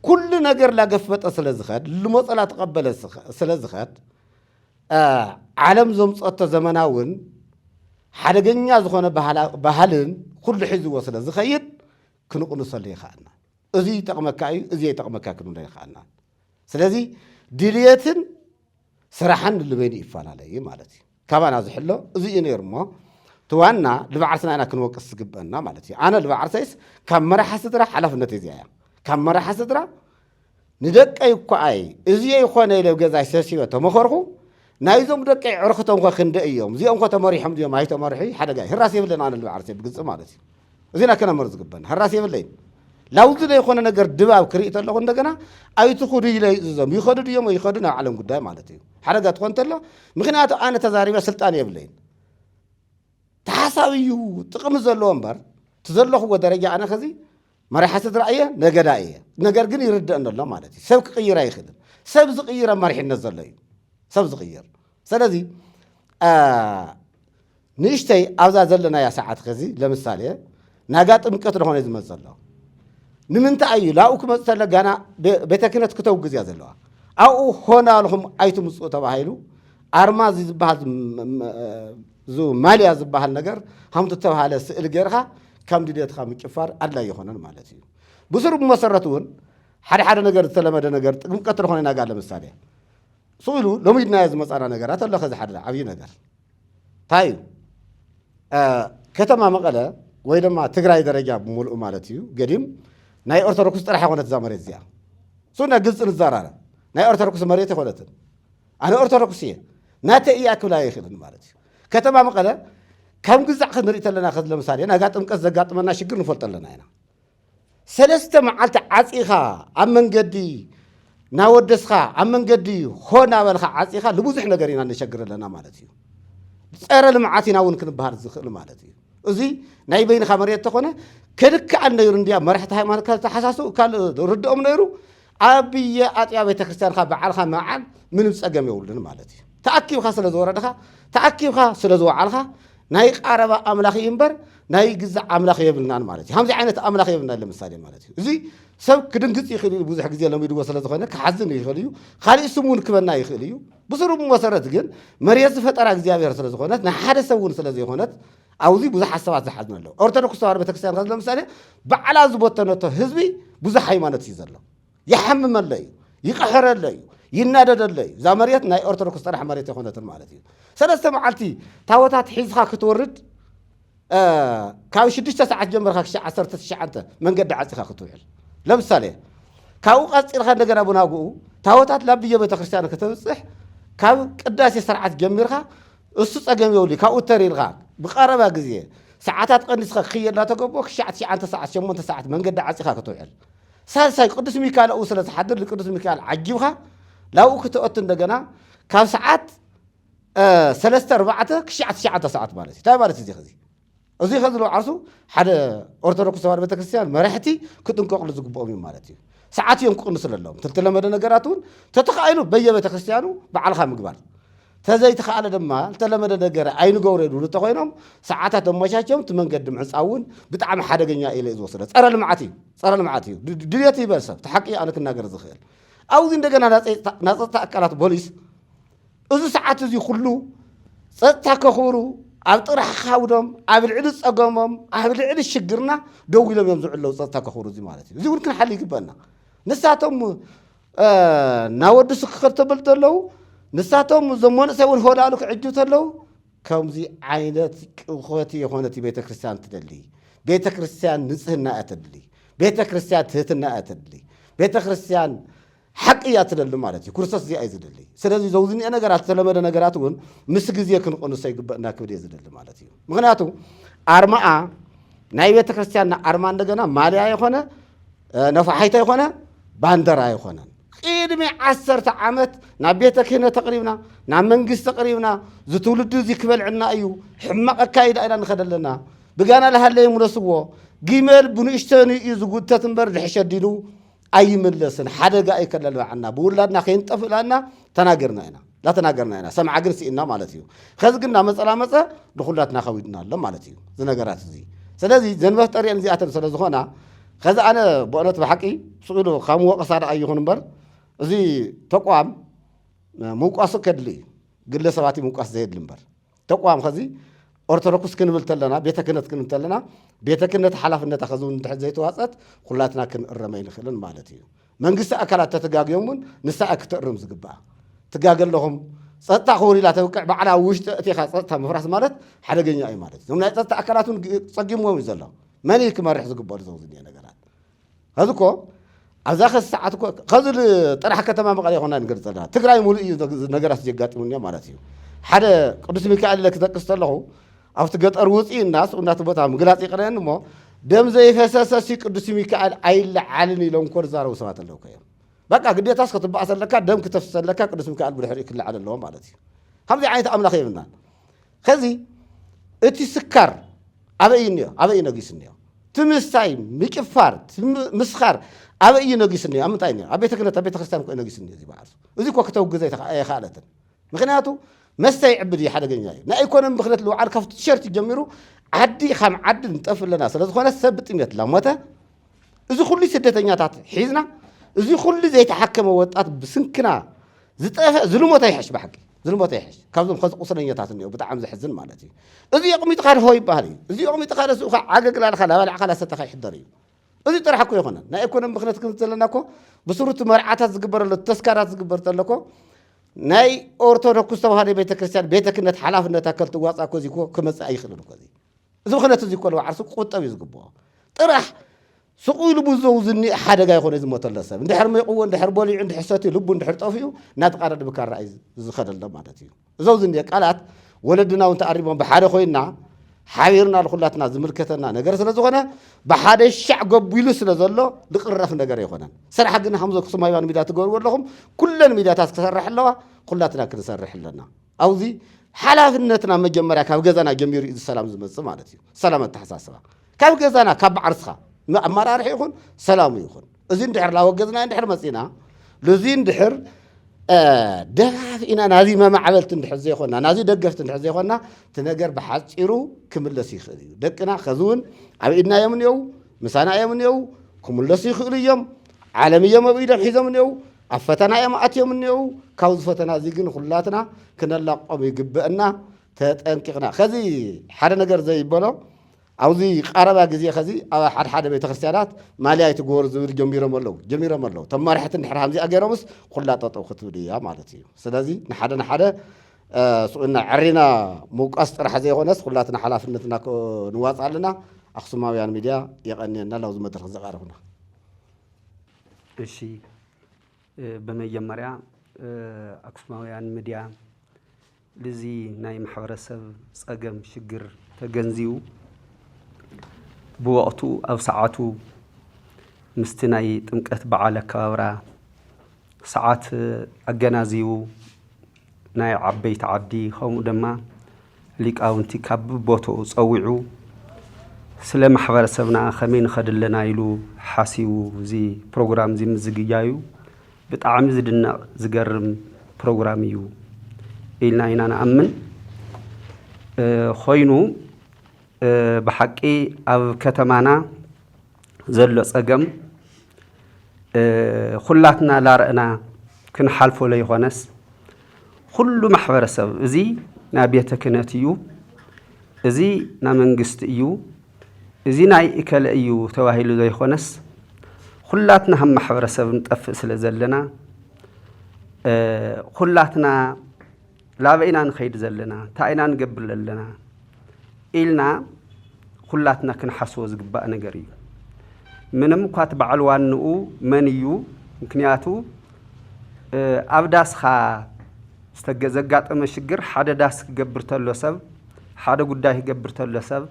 ኩሉ ነገር ላገፈጠ ስለ ዝኸድ ልመፀላ ተቐበለ ስለ ዝኸድ ዓለም ዘምፀቶ ዘመናውን ሓደገኛ ዝኾነ ባህልን ኩሉ ሒዝዎ ስለ ዝኸይድ ክንቕንሰሉ ይኸኣልና እዚ ይጠቕመካ እዩ እዚ ይጠቕመካ ክንብሎ ይኸኣልና ስለዚ ድልየትን ስራሕን ልበይኑ ይፈላለዩ ማለት እዩ ካባና ዝሕሎ እዚ እዩ ነይሩ እሞ ትዋና ልባዓርስና ኢና ክንወቅስ ዝግበአና ማለት እዩ ኣነ ልባዓርሰይስ ካብ መራሓ ስድራ ሓላፍነት እዚያ እያ ካብ መራሓ ስድራ ንደቀይ እኳኣይ እዚ ይኾነ ኢለ ገዛይ ሰብሲበ ተመኸርኩ ናይዞም ደቀይ ዕርክቶም ኸ ክንደ እዮም እዚኦም ኸ ተመሪሖም ድዮም ኣይተመሪሑ ሓደጋ ህራስ የብለን ኣነ ልባዓርሰይ ብግፅእ ማለት እዩ እዚና ከነመር ዝግበአና ህራስ የብለይን ላውዚ ዘይኮነ ነገር ድባብ ክርኢ ተለኹ እንደገና ኣይትኹዱ ኢለ ይእዞም ይኸዱ ድዮም ይኸዱ ናብ ዓለም ጉዳይ ማለት እዩ ሓደጋ ትኾን ተሎ ምክንያቱ ኣነ ተዛሪበ ስልጣን የብለይን ተሓሳብ እዩ ጥቕሚ ዘለዎ እምበር ትዘለኽዎ ደረጃ ኣነ ኸዚ መራሓ ስድራ እየ ነገዳ እየ ነገር ግን ይርድእ ኣሎ ማለት እዩ ሰብ ክቕይር ኣይኽእልን ሰብ ዝቕይረ መሪሕነት ዘሎ እዩ ሰብ ዝቕይር ስለዚ ንእሽተይ ኣብዛ ዘለናያ ሰዓት ኸዚ ለምሳሌ ናጋ ጥምቀት ዝኾነ ዝመፅ ዘሎ ንምንታይ እዩ ላብኡ ክመፅ ተለ ጋና ቤተ ክህነት ክተውግዝ እያ ዘለዋ ኣብኡ ሆና ኣለኹም ኣይትምፅኡ ተባሂሉ ኣርማ እዚ ዝበሃል ማልያ ዝበሃል ነገር ከምቲ ተባሃለ ስእሊ ገይርካ ከም ድሌትካ ምጭፋር ኣድላይ ይኾነን ማለት እዩ ብስሩ ብመሰረቱ እውን ሓደ ነገር ዝተለመደ ነገር ጥምቀት ዝኾነ ናጋ ለምሳሌ ስኢሉ ሎሚድናዮ ዝመፃና ነገራት ኣሎ ኸዚ ሓደ ዓብዪ ነገር እንታይ እዩ ከተማ መቐለ ወይ ድማ ትግራይ ደረጃ ብምልኡ ማለት እዩ ገዲም ናይ ኦርቶዶክስ ጥራሕ ይኾነት እዛ መሬት እዚኣ ሱና ግልፂ ንዘራረ ናይ ኦርቶዶክስ መሬት ይኾነትን ኣነ ኦርቶዶክስ እየ ናተ እያ ክብላ ይኽእልን ማለት እዩ ከተማ መቐለ ከም ግዛዕ ክንርኢ ተለና ኸዚ ለምሳሌ ናጋ ጥምቀት ዘጋጥመና ሽግር ንፈልጦ ኣለና ኢና 3 መዓልቲ ዓፂኻ ኣብ መንገዲ ናወደስኻ ኣብ መንገዲ ሆና በልኻ ዓፂኻ ልብዙሕ ነገር ኢና ንሸግር ኣለና ማለት እዩ ፀረ ልምዓት ኢና እውን ክንበሃል ዝኽእል ማለት እዩ እዚ ናይ በይንኻ መሬት ተኾነ ክልክዓል ነይሩ እንድያ መራሕቲ ሃይማኖት ተሓሳሱ ርድኦም ነይሩ ኣብየ ኣጥያ ቤተ ክርስቲያንካ በዓልካ መዓል ምንም ፀገም የብሉን ማለት እዩ ተኣኪብካ ስለ ዝወረድኻ ተኣኪብካ ስለ ዝወዓልካ ናይ ቃረባ ኣምላኽ እምበር ናይ ግዛዕ ኣምላኽ የብልናን ማለት እዩ ከምዚ ዓይነት ኣምላኽ የብልና ለምሳሌ ማለት እዩ እዚ ሰብ ክድንግፅ ይኽእል እዩ ብዙሕ ግዜ ለሚድዎ ስለ ዝኾነ ክሓዝን ይኽእል እዩ ካልእ ስም እውን ክበና ይኽእል እዩ ብስሩ መሰረት ግን መሬት ዝፈጠራ እግዚኣብሔር ስለ ዝኾነት ንሓደ ሰብ እውን ስለ ዘይኮነት ኣብዚ ብዙሓት ሰባት ዝሓዝን ኣለዉ ኦርቶዶክስ ተዋህዶ ቤተክርስትያን ለምሳሌ በዓላ ዝበተነቶ ህዝቢ ብዙሕ ሃይማኖት እዩ ዘሎ ይሓምመለ እዩ ይቀሕረለ እዩ ይናደደለ እዩ እዛ መሬት ናይ ኦርቶዶክስ ጥራሕ መሬት ይኾነትን ማለት እዩ ሰለስተ መዓልቲ ታቦታት ሒዝካ ክትወርድ ካብ 6 ሰዓት ጀምርካ ክሳብ 19 መንገዲ ዓፂኻ ክትውዕል ለምሳሌ ካብኡ ቀፂልካ እንደገና ብናግኡ ታቦታት ላብየ ቤተክርስትያን ከተብፅሕ ካብ ቅዳሴ ስርዓት ጀሚርካ እሱ ፀገም የብሉ ካብኡ ተሪልካ ብቀረባ ግዜ ሰዓታት ቀኒስካ ክኽየላ ተገቦ ክሳብ 9 ሰዓት 8 ሰዓት መንገዲ ዓፂኻ ክትውዕል ሳልሳይ ቅዱስ ሚካኤል ኣብኡ ስለ ዝሓድር ቅዱስ ሚካኤል ዓጂብካ ላብኡ ክትወት እንደገና ካብ ሰዓት 3:04 ክሳብ 9 ሰዓት ማለት እዩ እንታይ ማለት እዩ እዚ ከዝሎ ዓርሱ ሓደ ኦርቶዶክስ ተዋህዶ ቤተክርስትያን መራሕቲ ክጥንቀቕሉ ዝግብኦም እዩ ማለት እዩ ሰዓት እዮም ክቅንሱ ኣለዎም ተተለመደ ነገራት እውን ተተኻኢሉ በየቤተክርስትያኑ በዓልካ ምግባር ተዘይተኻኣለ ድማ ተለመደ ነገር ኣይንገብሩ ይብሉ ተኮይኖም ሰዓታት ኣመቻችዮም ትመንገዲ ምዕፃውን ብጣዕሚ ሓደገኛ ኢለ ዝወሰደ ፀረ ልምዓት እዩ ድልየት ይበል ሰብ ተሓቂ ኣነ ክናገር ዝኽእል ኣብዚ እንደገና ናፀጥታ ኣካላት ፖሊስ እዚ ሰዓት እዚ ኩሉ ፀጥታ ከኽብሩ ኣብ ጥራሕ ካውዶም ኣብ ልዕሊ ፀገሞም ኣብ ልዕሊ ሽግርና ደው ኢሎም እዮም ዝውዕለው ፀጥታ ከኽብሩ እዚ ማለት እዩ እዚ እውን ክንሓሊ ይግበአና ንሳቶም ናወድሱ ክኽር ተብል ተለው ንሳቶም ዘመንእሰይ እውን ሆዳሉ ክዕጁ ተለው ከምዚ ዓይነት ቅኾቲ የኾነት ቤተክርስትያን ትደሊ ቤተክርስትያን ንፅህና እያ ተድሊ ቤተክርስትያን ትህትና እያ ተድሊ ቤተክርስትያን ሓቂ እያ ትደሊ ማለት እዩ ክርስቶስ እዚኣ እዩ ዝደሊ ስለዚ ዘውዝኒአ ነገራት ዝተለመደ ነገራት እውን ምስ ግዜ ክንቅንሶ ይግበአና ክብድ እየ ዝደሊ ማለት እዩ ምክንያቱ ኣርማኣ ናይ ቤተክርስትያንና ኣርማ እንደገና ማልያ የኾነ ነፋሓይታ የኾነ ባንደራ የኾነን ቅድሚ 10 ዓመት ናብ ቤተ ክህነት ተቕሪብና ናብ መንግስቲ ተቕሪብና ዝትውልዱ እዚ ክበልዕና እዩ ሕማቕ ኣካይዳ ኢና ንኸደ ኣለና ብጋና ለሃለይ ሙለስዎ ጊመል ብንእሽተን እዩ ዝጉተት እምበር ድሕሸዲዱ ኣይምለስን ሓደጋ ኣይከለልባዓና ብውላድና ከይንጠፍእላና ተናገርና ኢና ላተናገርና ኢና ሰምዓ ግን ስኢና ማለት እዩ ከዚ ግን ናመፀላመፀ ንኩላትና ከዊድና ኣሎ ማለት እዩ ዝነገራት እዚ ስለዚ ዘንበፍ ጠሪአን እዚኣተን ስለ ዝኾና ከዚ ኣነ ብእውነት ብሓቂ ስኢሉ ካብ ወቀሳ ደኣ ይኹን እምበር እዚ ተቋም ምውቋሱ ከድሊ እዩ ግለሰባት ምውቋስ ዘየድሊ እምበር ተቋም ከዚ ኦርቶዶክስ ክንብል ተለና ቤተ ክህነት ክንብል ተለና ቤተ ክህነት ሓላፍነታ ከዚ እውን ድሕሪ ዘይተዋፀት ኩላትና ክንእረመ ይንኽእልን ማለት እዩ መንግስቲ ኣካላት ተተጋግዮምን ንሳኣ ክትእርም ዝግባኣ ትጋገለኹም ፀጥታ ክቡር ኢላ ተውቅዕ ባዕላ ውሽጢ እቲኻ ፀጥታ ምፍራስ ማለት ሓደገኛ እዩ ማለት እዩ ናይ ፀጥታ ኣካላት እውን ፀጊምዎም እዩ ዘሎ መን እዩ ክመርሕ ዝግበአሉ ዘውዝኒአ ነገራት ከዚ እኮ ኣብዛ ኸዚ ሰዓት እኮ ከዚ ጥራሕ ከተማ መቐለ ይኾና ንገር ዘለና ትግራይ ሙሉእ እዩ ነገራት ዘጋጥሙን እዮም ማለት እዩ ሓደ ቅዱስ ሚካኤል ኢለ ክጠቅስ ተለኹ ኣብቲ ገጠር ውፅኢ እናስ እናቲ ቦታ ምግላፅ ይቕረአኒ እሞ ደም ዘይፈሰሰሲ ቅዱስ ሚካኤል ኣይለዓልን ኢሎም ኮ ዝዛረቡ ሰባት ኣለዉ ከዮም በቃ ግዴታስ ክትበኣስ ኣለካ ደም ክተፍስስ ኣለካ ቅዱስ ሚካኤል ብድሕሪኡ ክልዓል ኣለዎ ማለት እዩ ከምዚ ዓይነት ኣምላኽ የብልናን ከዚ እቲ ስካር ኣበይ እኒኦ ኣበይ ነጊስ እኒኦ ትምስታይ ምጭፋር ምስኻር ኣበይ እዩ ነጊስ እኒኦ ኣብ ምንታይ እኒኦ ኣብ ቤተ ክህነት ኣብ ቤተ ክርስቲያን ኮ ነጊስ እኒኦ እዚ በዓል እዚ ኮ ክተውግዘ ኣይከኣለትን ምክንያቱ መስተይ ዕብድ እዩ ሓደገኛ እዩ ናይ ኢኮኖሚ ብክነት ልውዓል ካብቲ ቲሸርት ጀሚሩ ዓዲ ከም ዓዲ ንጠፍ ኣለና ስለ ዝኾነ ሰብ ብጥሜት ላሞተ እዚ ኩሉ ስደተኛታት ሒዝና እዚ ኩሉ ዘይተሓከመ ወጣት ብስንክና ዝጠፍእ ዝልሞታ ይሕሽ ብሓቂ ዝልሞታ ይሕሽ ካብዞም ከዚ ቁስለኛታት እኒኦ ብጣዕሚ ዘሕዝን ማለት እዩ እዚ የቕሚጥካ ድሆ ይበሃል እዩ እዚ የቕሚጥካ ደስኡኻ ዓገግላልካ ላባልዕካ ላሰተኻ ይሕደር እዩ እዚ ጥራሕ እኮ ይኾነን ናይ ኢኮኖሚ ብክነት ክንብል ዘለና እኮ ብስሩቲ መርዓታት ዝግበረሉ ተስካራት ዝግበር ተለኮ ናይ ኦርቶዶክስ ተዋህዶ ቤተ ክርስቲያን ቤተ ክህነት ሓላፍነታ ከልትዋፃ ኮ እዚ ክመፅእ ኣይኽእልን ኮ እዚ ብክነት እዚ ኮ ዓርሱ ቁጠብ እዩ ዝግብኦ ጥራሕ ስቁኢሉ ብዙው ዝኒእ ሓደጋ ይኾነ ዝሞተለ ሰብ እንድሕር መይቕዎ እንድሕር በሊዑ እንድሕር ሰትዩ ልቡ እንድሕር ጠፊኡ እናተቃረደ ብካራ እዩ ዝኸደሎ ማለት እዩ እዞው ዝኒአ ቃላት ወለድና እውን ተኣሪቦም ብሓደ ኮይና ሓቢርና ንኩላትና ዝምልከተና ነገር ስለ ዝኾነ ብሓደ ሻዕ ገቢሉ ስለ ዘሎ ዝቕረፍ ነገር ኣይኮነን ስራሕ ግን ከምዞ ክሱማይባን ሚድያ ትገብርዎ ኣለኹም ኩለን ሚድያታት ክሰርሕ ኣለዋ ኩላትና ክንሰርሕ ኣለና ኣብዚ ሓላፍነትና መጀመርያ ካብ ገዛና ጀሚሩ እዩ ሰላም ዝመፅእ ማለት እዩ ሰላም ኣተሓሳስባ ካብ ገዛና ካብ ባዕርስኻ ኣመራርሒ ይኹን ሰላሙ ይኹን እዚ እንድሕር ላወገዝና እንድሕር መፂና ለዚ እንድሕር ደጋፊእና ናዚ መማዕበልቲ እንድሕር ዘይኮንና ናዚ ደገፍቲ እንድሕር ዘይኮንና እቲ ነገር ብሓፂሩ ክምለስ ይኽእል እዩ ደቅና ከዚ እውን ኣብ ኢድና እዮም እኒአው ምሳና እዮም እኒአው ክምለሱ ይኽእሉ እዮም ዓለም እዮም ኣብ ኢዶም ሒዞም እኒአው ኣብ ፈተና እዮም ኣትዮም እኒአው ካብዚ ፈተና እዚ ግን ኩላትና ክነላቆም ይግብአና ተጠንቂቕና ከዚ ሓደ ነገር ዘይበሎ أوزي قربا جزية خزي حد بيت خرسيانات مالية تقول زود جميرة ملو تم رحت نحر همزي أجرمس كلها تطو خطودي يا مالتي سلازي نحدا سؤالنا عرينا مقص راح زي وناس كلها حلافنتنا نواصل علينا أخصماويان ميديا يغنينا لو زمت الخزقار هنا الشيء بمجمريا أخصماويان ميديا لزي نايم حورسب صقم شجر تجنزيو بوقتو أو ساعاتو مستناي تمكت بعلى كاورا ساعات أجنازيو ناي عبيت عدي خم دما ليك أو انتي كاب بوتو صويعو سلام حورسبنا خمين خدلنا يلو حاسيو زي برنامج زي مزجيايو بتعمل زدنا زجرم برنامجيو إلنا إنا نأمن خوينو بحقي أو كتمانا زلو صقم خلاتنا لارقنا كن حالفو لي خونس كل محبرسب زي نابية كناتيو زي نامنجست إيو زي ناي إكال إيو تواهيلو زي خونس خلاتنا هم محبرسب نتقفص لزلنا خلاتنا لا بينا نخيد زلنا تاينا نقبل لنا إلنا خلاتنا كن حسوز قباء نقري منم كاتب علوان نقو منيو مكنياتو أبداس خا استجزقات مشجر حدا داس قبرت له سب حدا قداي قبرت له سب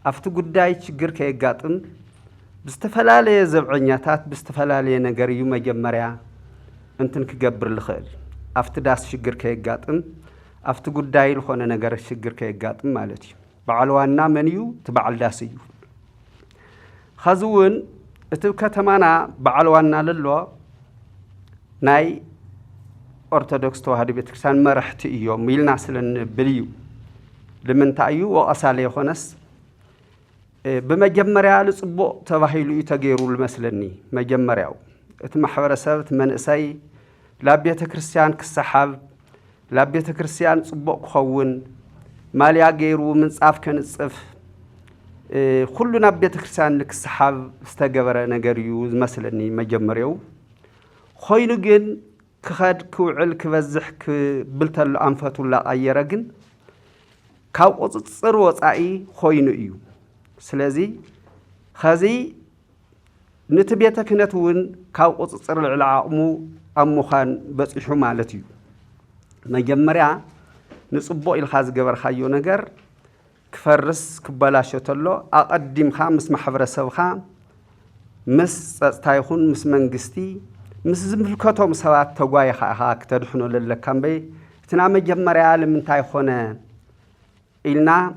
أفتو قداي شجر كي قاتم بستفلالي زبعنياتات بستفلالي نقريو مجمريا انتن كقبر الخيل أفتداس شجر كي قاتم أفتو قداي لخونا نقر الشجر كي قاتم مالتي بعلوانا منيو تبع الداسيو خزون اتو كتمانا بعلوانا للو ناي أرثوذكس توهدي بتكسان مرحت إيو ميلنا سلن بليو لمن تأيو وأصالي خونس بمجمريا لصبو تواهيلو يتغيرو المسلني مجمرياو اتمحور سبت من إساي لابية كريستيان كالسحاب لابية كريستيان صبو كخون ماليا غيرو من صاف كان صف كلنا بيت كريستيان لك السحاب استجبر نغريو مسلني مجمرياو خوينو جن كخد كوعل كبزح كبلتل أنفتو لا أيرجن كاو قصر وصعي خوينو إيو سلازي خازي نتبيتك نتون كاو قصر العلعمو أمو خان بس إشو مالتيو مجمريا نصبو الخاز جبر خايو نجر كفرس كبلاشو تلو أقدم خامس محبر سوخا مس تايخون مس منجستي مس زملكتهم سوات تقواي خاك تدحنو للكامبي تنا مجمريا لمن تايخونا إلنا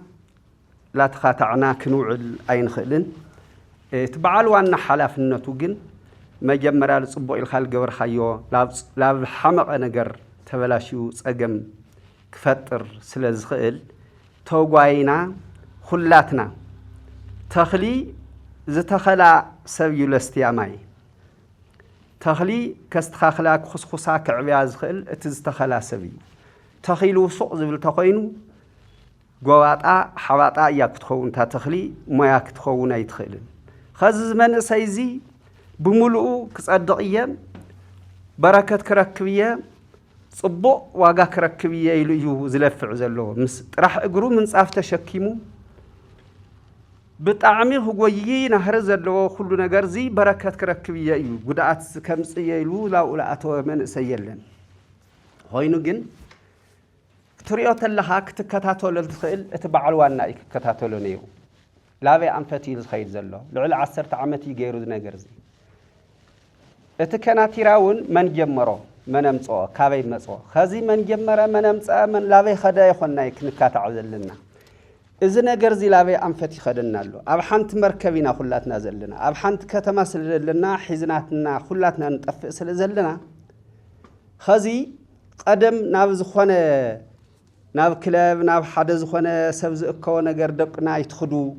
لا تخاتعنا كنوع الأين خلن تبعالو أن حلاف النتوجن مجمريا لصبو الخال جبر خايو لاب حمق نجر تبلاشو صقم كفتر سلاز خيل توقعينا خلاتنا تخلي زتخلا سبيو لاستياماي تخلي كستخلا خصخصا كعبياز خيل اتزتخلا سبيو تخيلو سوق زبل تخينو قواتا حواتا ياكتخون تا تخلي ما ياكتخون يتخيلن خزز من سيزي بملؤو كصدقية بركة كركبية صبو واقع كركبية يلو زلفع زلو راح اقرو من صاف تشكيمو بتعمل هو نهر زلو كل نجار زي بركة كركبية يلو قدعت كمس يلو لا ولا أتو من سيلن هاينو جن تريات اللها كتكتاتو للخيل اتبع الوانا كتاتو لنيو لا بي أنفتي الخيل زلو لعل عسرت عمتي جيرو نجار زي اتكنا تراون من جمرو من أمتصو كابي متصو خزي من جمرة من أمتصو من لابي خدا يخونا يكنكات عزلنا إذا نجرزي لابي أنفتي خدنا له أبحنت مركبنا خلاتنا زلنا أبحنت كتماس لنا حزناتنا خلاتنا نتقفص لزلنا خزي قدم نابز خونا ناب كلاب ناب حدز خونا سبز أكو نجر دقنا يتخدو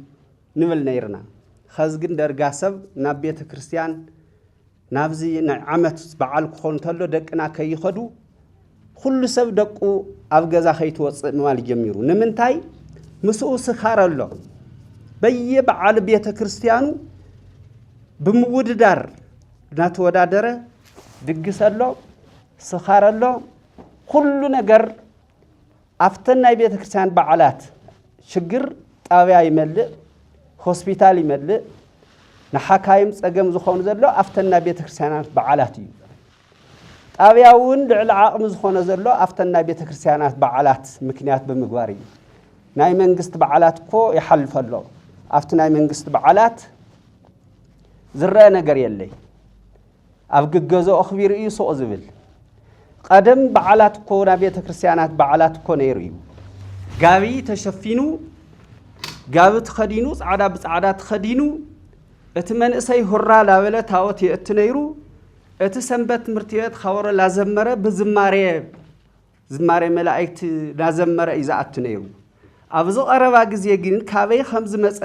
نمل نيرنا خزجن درجاسب ناب بيت كريستيان نافزي نعمت بعال كون تلو دقنا كي يخدو كل سب دقو أبجزا خيط وصل مال جميرو نمنتاي مسؤول سخار الله በየበዓል ቤተ ክርስቲያኑ ብምውድዳር ናተወዳደረ ድግሰሎ ስኻረሎ ኩሉ ነገር አፍተን ናይ ቤተ ክርስቲያን በዓላት ችግር ጣብያ ይመልእ ሆስፒታል ይመልእ ንሓካይም ጸገም ዝኾኑ ዘሎ አፍተና ቤተ ክርስቲያናት በዓላት እዩ ጣብያውን ልዕሊ ዓቕሚ ዝኾነ ዘሎ አፍተና ቤተ ክርስቲያናት በዓላት ምክንያት ብምግባር እዩ ናይ መንግስት በዓላት እኮ ይሐልፈሎ አፍተ ናይ መንግስት በዓላት ዝረአ ነገር የለይ ኣብ ግገዞ ኣኽቢር እዩ ሶቕ ዝብል ቀደም በዓላት እኮ ናይ ቤተ ክርስቲያናት በዓላት እኮ ነይሩ እዩ ጋቢ ተሸፊኑ ጋቢ ተኸዲኑ ጻዕዳ ብጻዕዳ ተኸዲኑ እቲ መንእሰይ ሁራ ላበለ ታወት የእት ነይሩ እቲ ሰንበት ትምህርት ቤት ኻወረ ላዘመረ ብዝማሬ መላእክት ላዘመረ ይዛኣት ነይሩ ኣብዚ ቀረባ ግዜ ግን ካበይ ከም ዝመጸ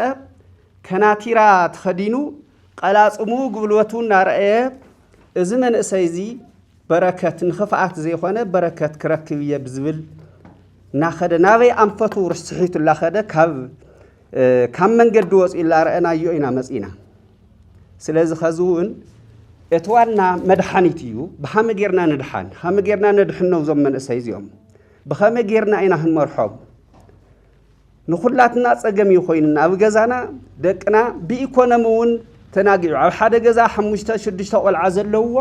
ከናቲራ ተኸዲኑ ቀላጽሙ ግብልወቱ ናርአየ እዚ መንእሰይ እዚ በረከት ንኽፍኣት ዘይኾነ በረከት ክረክብ እየ ብዝብል ናኸደ ናበይ ኣንፈቱ ርስሒቱ ላኸደ ካብ መንገዲ ወፂኡ ላርአናዮ ኢና መጺና ስለዚ ኸዝውን እቲ ዋና መድሓኒት እዩ ብኸመይ ጌርና ንድሓን ኸመይ ጌርና ነድሕነው ዞም መንእሰይ እዚኦም ብኸመይ ጌርና ኢና ክንመርሖም ንኹላትና ጸገም እዩ ኮይኑና ኣብ ገዛና ደቅና ብኢኮኖሚ እውን ተናጊዑ ኣብ ሓደ ገዛ 5-6 ቆልዓ ዘለውዎ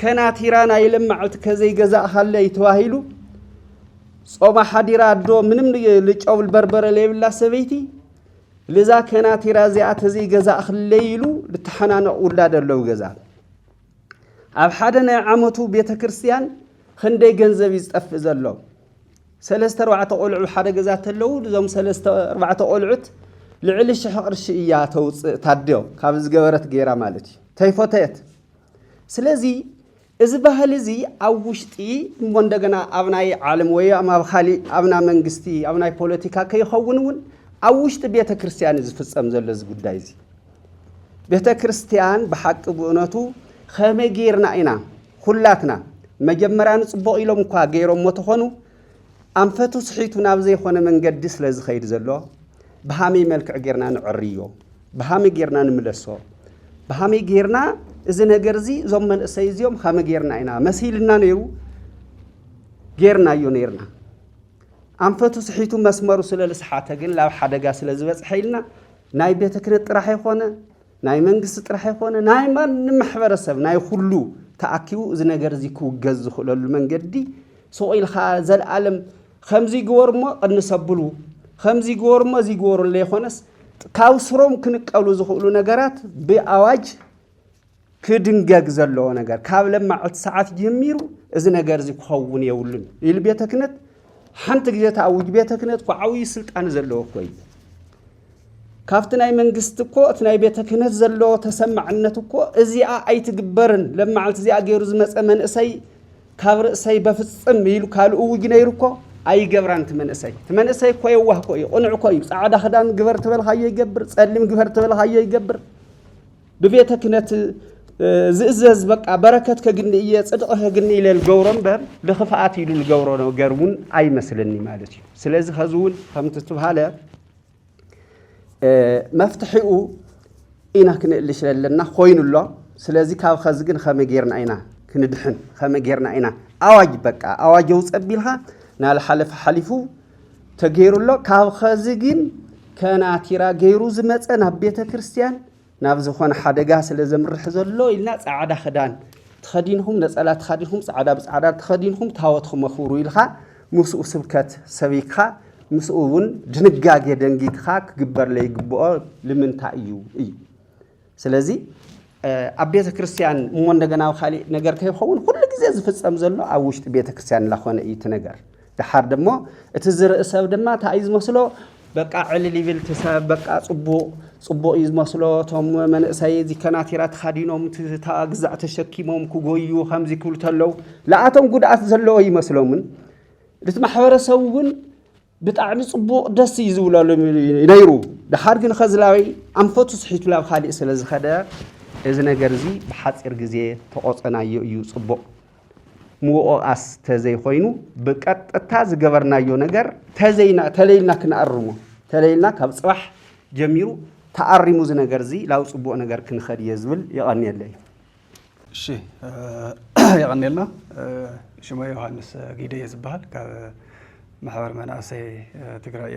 ከናቲራ ናይ ለማዓልቲ ከዘይ ገዛ ኣኻለይ ተዋሂሉ ጾማ ሓዲራ ዶ ምንም ልጨውል በርበረ ለይብላ ሰበይቲ ለዛ ከናቲራ እዚኣ ተዘይ ገዛ ኣኽለይ ኢሉ ልተሓናነቕ ውላድ ኣለዉ ገዛ ኣብ ሓደ ናይ ዓመቱ ቤተ ክርስቲያን ክንደይ ገንዘብ ይዝጠፍእ ዘሎ 3-4 ቆልዑ ሓደ ገዛ ተለዉ እዞም 3-4 ቆልዑት ልዕሊ 1000 ቅርሺ እያ ተውፅእ ታድዮ ካብ ዝገበረት ጌራ ማለት እዩ ተይፎተየት ስለዚ እዚ ባህል እዚ ኣብ ውሽጢ እሞ እንደገና ኣብ ናይ ዓለም ወይ ኣብ ካሊእ ኣብና መንግስቲ ኣብ ናይ ፖለቲካ ከይኸውን እውን ኣብ ውሽጢ ቤተ ክርስቲያን ዝፍጸም ዘሎ እዚ ጉዳይ እዚ ቤተ ክርስቲያን ብሓቂ ብእውነቱ ከመይ ጌርና ኢና ኩላትና መጀመርያ ንጽቡቕ ኢሎም እኳ ገይሮም ተኾኑ ኣንፈቱ ስሒቱ ናብ ዘይኮነ መንገዲ ስለ ዝኸይድ ዘሎ ብሃመይ መልክዕ ጌርና ንዕርዮ ብሃመይ ጌርና ንምለሶ ብሃመይ ጌርና እዚ ነገር እዚ ዞም መንእሰይ እዚኦም ከመይ ጌርና ኢና መሲልና ነይሩ ጌርናዮ ነይርና ኣንፈቱ ስሒቱ መስመሩ ስለ ልስሓተ ግን ላብ ሓደጋ ስለ ዝበፅሐ ኢልና ናይ ቤተ ክህነት ጥራሕ ይኾነ ናይ መንግስቲ ጥራሕ ይኾነ ናይ ማንም ማሕበረሰብ ናይ ኩሉ ተኣኪቡ እዚ ነገር እዚ ክውገዝ ዝኽእለሉ መንገዲ ሶኢልኻ ዘለዓለም ከምዚ ይግበርሞ ቅንሰብሉ ከምዚ ይግበርሞ እዚ ይግበሩሉ ይኾነስ ካብ ስሮም ክንቀሉ ዝኽእሉ ነገራት ብኣዋጅ ክድንገግ ዘለዎ ነገር ካብ ለማዓልቲ ሰዓት ጀሚሩ እዚ ነገር እዚ ክኸውን የብሉን ኢሉ ቤተ ክህነት ሓንቲ ግዜ ተኣውጅ ቤተ ክህነት እኮ ዓብዪ ስልጣን ዘለዎ እኮ እዩ ካብቲ ናይ መንግስቲ እኮ እቲ ናይ ቤተ ክህነት ዘለዎ ተሰማዕነት እኮ እዚኣ ኣይትግበርን ለማዓልቲ እዚኣ ገይሩ ዝመፀ መንእሰይ ካብ ርእሰይ በፍጽም ኢሉ ካልኡ ውጅ ነይሩ እኮ ኣይገብራን ትመንእሰይ እኮ የዋህ እኮ እዩ ቁኑዕ እኮ እዩ ጻዕዳ ክዳን ግበር ትበልኻዮ ይገብር ጸሊም ግበር ትበልኻዮ ይገብር ብቤተ ክህነት ዝእዘዝ በቃ በረከት ከግኒ እየ ጽድቕ ከግኒ ኢለ ልገብሮ እምበር ልኽፍኣት ኢሉ ልገብሮ ነገር እውን ኣይመስለኒ ማለት እዩ ስለዚ ኸዚ እውን ከምቲ ትበሃለ መፍትሒኡ ኢና ክንእልሽ ዘለና ኮይኑሎ ስለዚ ካብ ኸዚ ግን ከመይ ጌርና ኢና ክንድሕን ከመይ ጌርና ኢና ኣዋጅ በቃ ኣዋጅ ውፀቢልኻ ናልሓለፈ ሓሊፉ ተገይሩሎ ካብ ኸዚ ግን ከናቲራ ገይሩ ዝመፀ ናብ ቤተ ክርስቲያን ናብ ዝኾነ ሓደጋ ስለ ዘምርሕ ዘሎ ኢልና ጻዕዳ ክዳን ተኸዲንኩም ነፀላ ተኸዲንኩም ጻዕዳ ብጻዕዳ ተኸዲንኩም ታወትኩም ኣኽብሩ ኢልኻ ምስኡ ስብከት ሰቢክኻ ምስኡ እውን ድንጋጌ ደንጊግኻ ክግበር ለይግብኦ ልምንታይ እዩ ስለዚ ኣብ ቤተ ክርስቲያን እሞ እንደገና ካሊእ ነገር ከይኸውን ኩሉ ግዜ ዝፍጸም ዘሎ ኣብ ውሽጢ ቤተ ክርስቲያን ላኾነ እዩ እቲ ነገር ድሓር ደሞ እቲ ዝርኢ ሰብ ድማ እንታይ እዩ ዝመስሎ በቃ ዕልል ይብል ትሰብ በቃ ጽቡቕ እዩ ዝመስሎ እቶም መንእሰይ እዚ ከናቲራ ተኸዲኖም ግዛዕ ተሸኪሞም ክጎዩ ከምዚ ክብሉ ተለዉ ለኣቶም ጉድኣት ዘለዎ ይመስሎምን እቲ ማሕበረሰብ እውን ብጣዕሚ ጽቡቕ ደስ እዩ ዝብለሉ ነይሩ ድሓር ግን ኸዝላዊ ኣንፈቱ ስሒቱ ላብ ካሊእ ስለ ዝኸደ እዚ ነገር እዚ ብሓፂር ግዜ ተቆፀናዮ እዩ ጽቡቕ ምውኦኣስ ተዘይኮይኑ ብቀጥታ ዝገበርናዮ ነገር ተለይልና ክንኣርሞ ተለይልና ካብ ጽባሕ ጀሚሩ ተአሪሙ ዝ ነገር እዚ ላው ጽቡቕ ነገር ክንኸድ የዝብል ይቐንየለይ እሺ ይቐንየልና ሽሞ ዮሐንስ ጊደ ዝባል ካብ ማሕበር መናእሰይ ትግራይ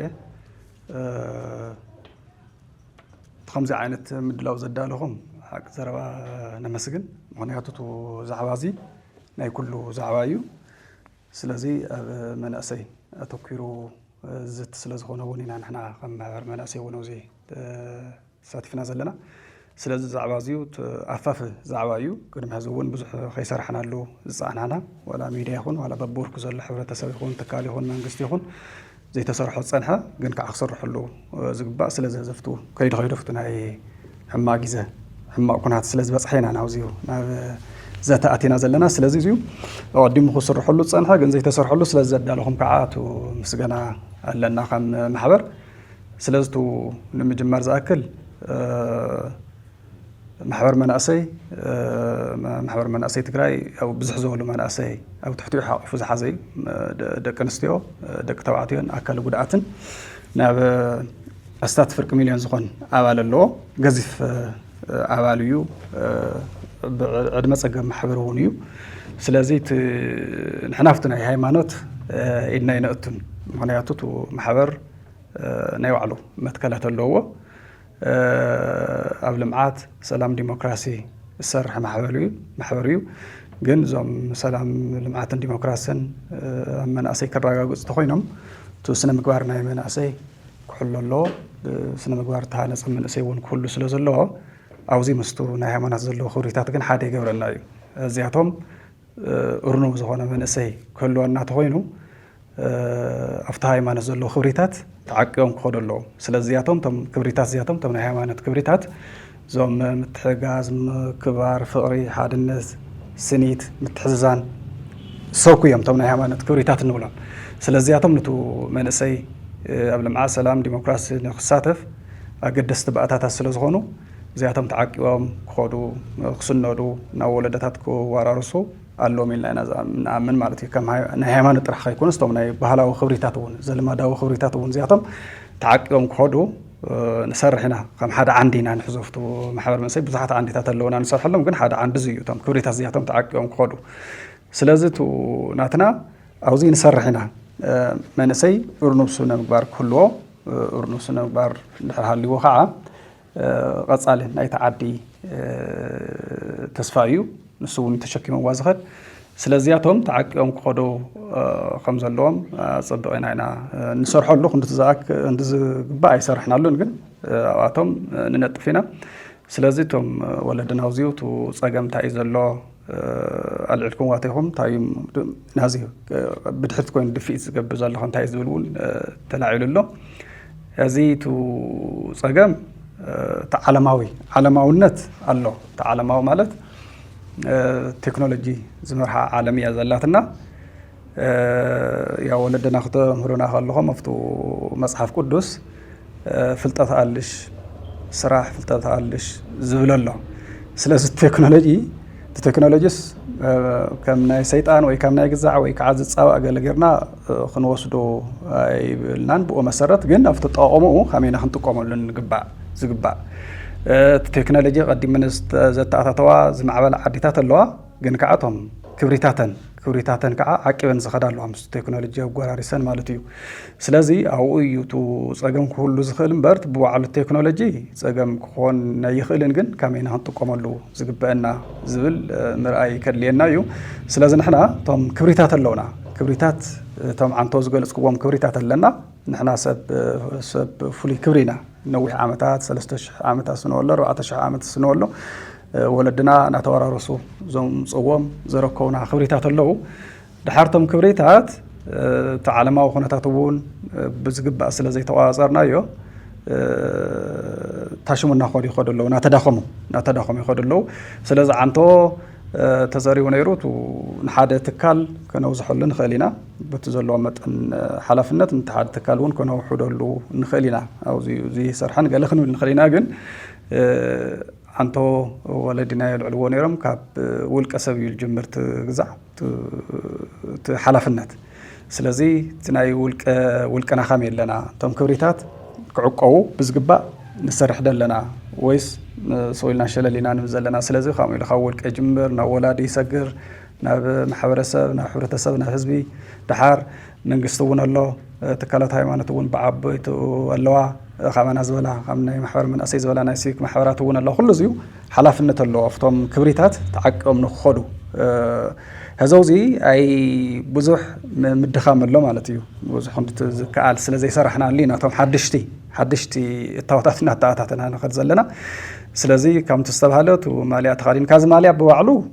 ከምዚ ዓይነት ምድላው ዘዳለኹም ሓቂ ዘረባ ነመስግን ምክንያቱ ዛዕባ እዚ ናይ ኩሉ ዛዕባ እዩ ስለዚ ኣብ መናእሰይ ኣተኪሩ ዝት ስለ ዝኾነ እውን ኢና ንሕና ከም ማሕበር መናእሰይ እውን እዚ ተሳቲፍና ዘለና ስለዚ ዛዕባ እዚኡ ኣፋፍ ዛዕባ እዩ ቅድሚ ሕዚ እውን ብዙሕ ከይሰርሕናሉ ዝፀዓናና ዋላ ሚድያ ይኹን ዋላ በብወርኩ ዘሎ ሕብረተሰብ ይኹን ትካል ይኹን መንግስቲ ይኹን ዘይተሰርሖ ፀንሐ ግን ከዓ ክሰርሐሉ ዝግባእ ስለ ዘህዘፍቱ ከይዱ ፍቱ ናይ ሕማቅ ግዜ ሕማቅ ኩናት ስለ ዝበፅሐ ኢና ናብዚኡ ናብ ዘተኣቲና ዘለና ስለዚ እዚዩ ቀዲሙ ክስርሐሉ ፀንሐ ግን ዘይተሰርሐሉ ስለ ዘዳለኹም ከዓ እቱ ምስገና ኣለና ከም ማሕበር ስለዚ እቱ ንምጅማር ዝኣክል ማሕበር መናእሰይ ትግራይ ኣብ ብዙሕ ዝበሉ መናእሰይ ኣብ ትሕቲኡ ሓቂፉ ዝሓዘ እዩ ደቂ ኣንስትዮ ደቂ ተባዕትዮን ኣካል ጉድኣትን ናብ ኣስታት ፍርቂ ሚልዮን ዝኾን ኣባል ኣለዎ ገዚፍ ኣባል እዩ ዕድመ ፀገም ማሕበር እውን እዩ ስለዚ ንሕና ኣብቲ ናይ ሃይማኖት ኢድና ይነእቱን ምክንያቱ እቱ ማሕበር ናይ ባዕሉ መትከላት ኣለዎ ኣብ ልምዓት ሰላም ዲሞክራሲ ዝሰርሕ ማሕበር እዩ ግን እዞም ሰላም ልምዓትን ዲሞክራሲን ኣብ መናእሰይ ከረጋግፁ ተኮይኖም እቲ ስነ ምግባር ናይ መናእሰይ ክሕሉ ኣለዎ ስነ ምግባር ተሃነፀ መንእሰይ እውን ክህሉ ስለ ዘለዎ ኣብዚ ምስቱ ናይ ሃይማኖት ዘለዎ ክብሪታት ግን ሓደ ይገብረና እዩ እዚኣቶም እርኑብ ዝኾነ መንእሰይ ክህልወና ተኮይኑ ኣብቲ ሃይማኖት ዘለዎ ክብሪታት ተዓቂቦም ክኸዱ ኣለዎ ስለዚ እዚኣቶም ቶም ክብሪታት እዚኣቶም ቶም ናይ ሃይማኖት ክብሪታት እዞም ምትሕጋዝ ምክባር ፍቕሪ ሓድነት ስኒት ምትሕዝዛን ሰብኩ እዮም ቶም ናይ ሃይማኖት ክብሪታት እንብሎም ስለዚ እዚኣቶም ነቱ መንእሰይ ኣብ ልምዓት ሰላም ዲሞክራሲ ንክሳተፍ ኣገደስቲ ባእታታት ስለ ዝኾኑ እዚኣቶም ተዓቂቦም ክኸዱ ክስነዱ ናብ ወለደታት ክወራርሱ ኣለዎም ኢልና ኢና ንኣምን ማለት እዩ ከም ናይ ሃይማኖት ጥራሕ ከይኮነስ እቶም ናይ ባህላዊ ክብሪታት እውን ዘልማዳዊ ክብሪታት እውን እዚኣቶም ተዓቂቦም ክኸዱ ንሰርሕ ኢና ከም ሓደ ዓንዲ ኢና ንሕዘፍቱ ማሕበር መንእሰይ ብዙሓት ዓንዲታት ኣለውና ንሰርሐሎም ግን ሓደ ዓንዲ እዚ እዩ እቶም ክብሪታት እዚኣቶም ተዓቂቦም ክኸዱ ስለዚ እቱ ናትና ኣብዚ ንሰርሕ ኢና መንእሰይ እርኑብ ስነ ምግባር ክህልዎ እርኑብ ስነ ምግባር እንድሕር ሃልይዎ ከዓ ቀፃሊ ናይቲ ዓዲ ተስፋ እዩ ንሱ እውን ተሸኪሞዋ ዝኸድ ስለዚኣቶም ተዓቂቦም ክኸዱ ከም ዘለዎም ፀቢቕና ኢና ንሰርሐሉ እንድዝግባእ ኣይሰርሕናሉን ግን ኣብኣቶም ንነጥፍ ኢና ስለዚ እቶም ወለድና ኣብዚኡ እቲ ፀገም እንታይ እዩ ዘሎ ኣልዕልኩም ዋተይኹም እንታይ እዩ ናዚ ብድሕሪት ኮይኑ ድፊኢት ዝገብር ዘለኹ እንታይ እዩ ዝብል እውን ተላዒሉ ኣሎ እዚ እቲ ፀገም ዓለማውነት ኣሎ እቲ ዓለማዊ ማለት ቴክኖሎጂ ዝመርሓ ዓለም እያ ዘላትና ያ ወለድና ክተምህሩና ከለኹም ኣብቲ መፅሓፍ ቅዱስ ፍልጠት ኣልሽ ስራሕ ፍልጠት ኣልሽ ዝብል ኣሎ ስለዚ ቴክኖሎጂስ ከም ናይ ሰይጣን ወይ ከም ናይ ግዛዕ ወይ ከዓ ዝፃባእ ገለ ጌርና ክንወስዶ ኣይብልናን ብኡ መሰረት ግን ኣብቲ ጠቐምኡ ከመይና ክንጥቀመሉ ዝግባእ እቲ ቴክኖሎጂ ቀዲመን ዘተኣታተዋ ዝማዕበላ ዓዲታት ኣለዋ ግን ከዓ እቶም ክብሪታተን ከዓ ዓቂበን ዝኸዳ ኣለዋ ምስ ቴክኖሎጂ ኣጓራሪሰን ማለት እዩ ስለዚ ኣብኡ እዩ እቲ ፀገም ክህሉ ዝኽእል እምበር ብባዕሉ ቴክኖሎጂ ፀገም ክኾን ኣይኽእልን ግን ከመይና ክንጥቀመሉ ዝግበአና ዝብል ምርኣይ ከድልየና እዩ ስለዚ ንሕና እቶም ክብሪታት ኣለውና ክብሪታት እቶም ዓንቶ ዝገለፅክዎም ክብሪታት ኣለና ንሕና ሰብ ፍሉይ ክብሪ ኢና ነዊሕ ዓመታት 3000 ዓመታት ስንወሎ 4000 ዓመት ስንወሎ ወለድና እናተወራረሱ እዞም ፅዎም ዘረከቡና ክብሪታት ኣለዉ ድሓርቶም ክብሪታት እቲ ዓለማዊ ኩነታት እውን ብዝግባእ ስለ ዘይተቆፃፀርናዮ ታሽሙ እናኸዱ ይኸዱ ኣለዉ እናተዳኸሙ ይኸዱ ኣለዉ ስለዚ ዓንቶ ተዘሪቡ ነይሩ ንሓደ ትካል ከነውዝሐሉ ንኽእል ኢና በቲ ዘለዎ መጠን ሓላፍነት ነቲ ሓደ ትካል እውን ከነውሕደሉ ንኽእል ኢና ኣብዚ ሰርሐን ገለ ክንብል ንኽእል ኢና ግን ዓንቶ ወለዲና የልዕልዎ ነይሮም ካብ ውልቀ ሰብ እዩ ልጅምር ትግዛዕ እቲ ሓላፍነት ስለዚ እቲ ናይ ውልቀና ከመይ ኣለና እቶም ክብሪታት ክዕቀቡ ብዝግባእ نسرح دلنا ويس سويلنا شللينا نبزلنا سلازي خامل خول كجمبر نا ولادي يسجر نا محبرسب نا حبرتسب نا حزبي دحار ننقستون الله تكالات هايمانتون بعبيت اللوا خامنا زبلا خامنا محور من اسي زبلا نايسيك محوراتون الله كل زيو حلافنه الله افتم كبريتات تعقم نخدو هزوزي اي بزح مدخام الله مالتيو بزح كال سلازي سرحنا لينا توم حدشتي التواتاتنا تاعتنا ناخذ زلنا سلازي كم تستبهلت وماليا تخارين كاز ماليا بوعلو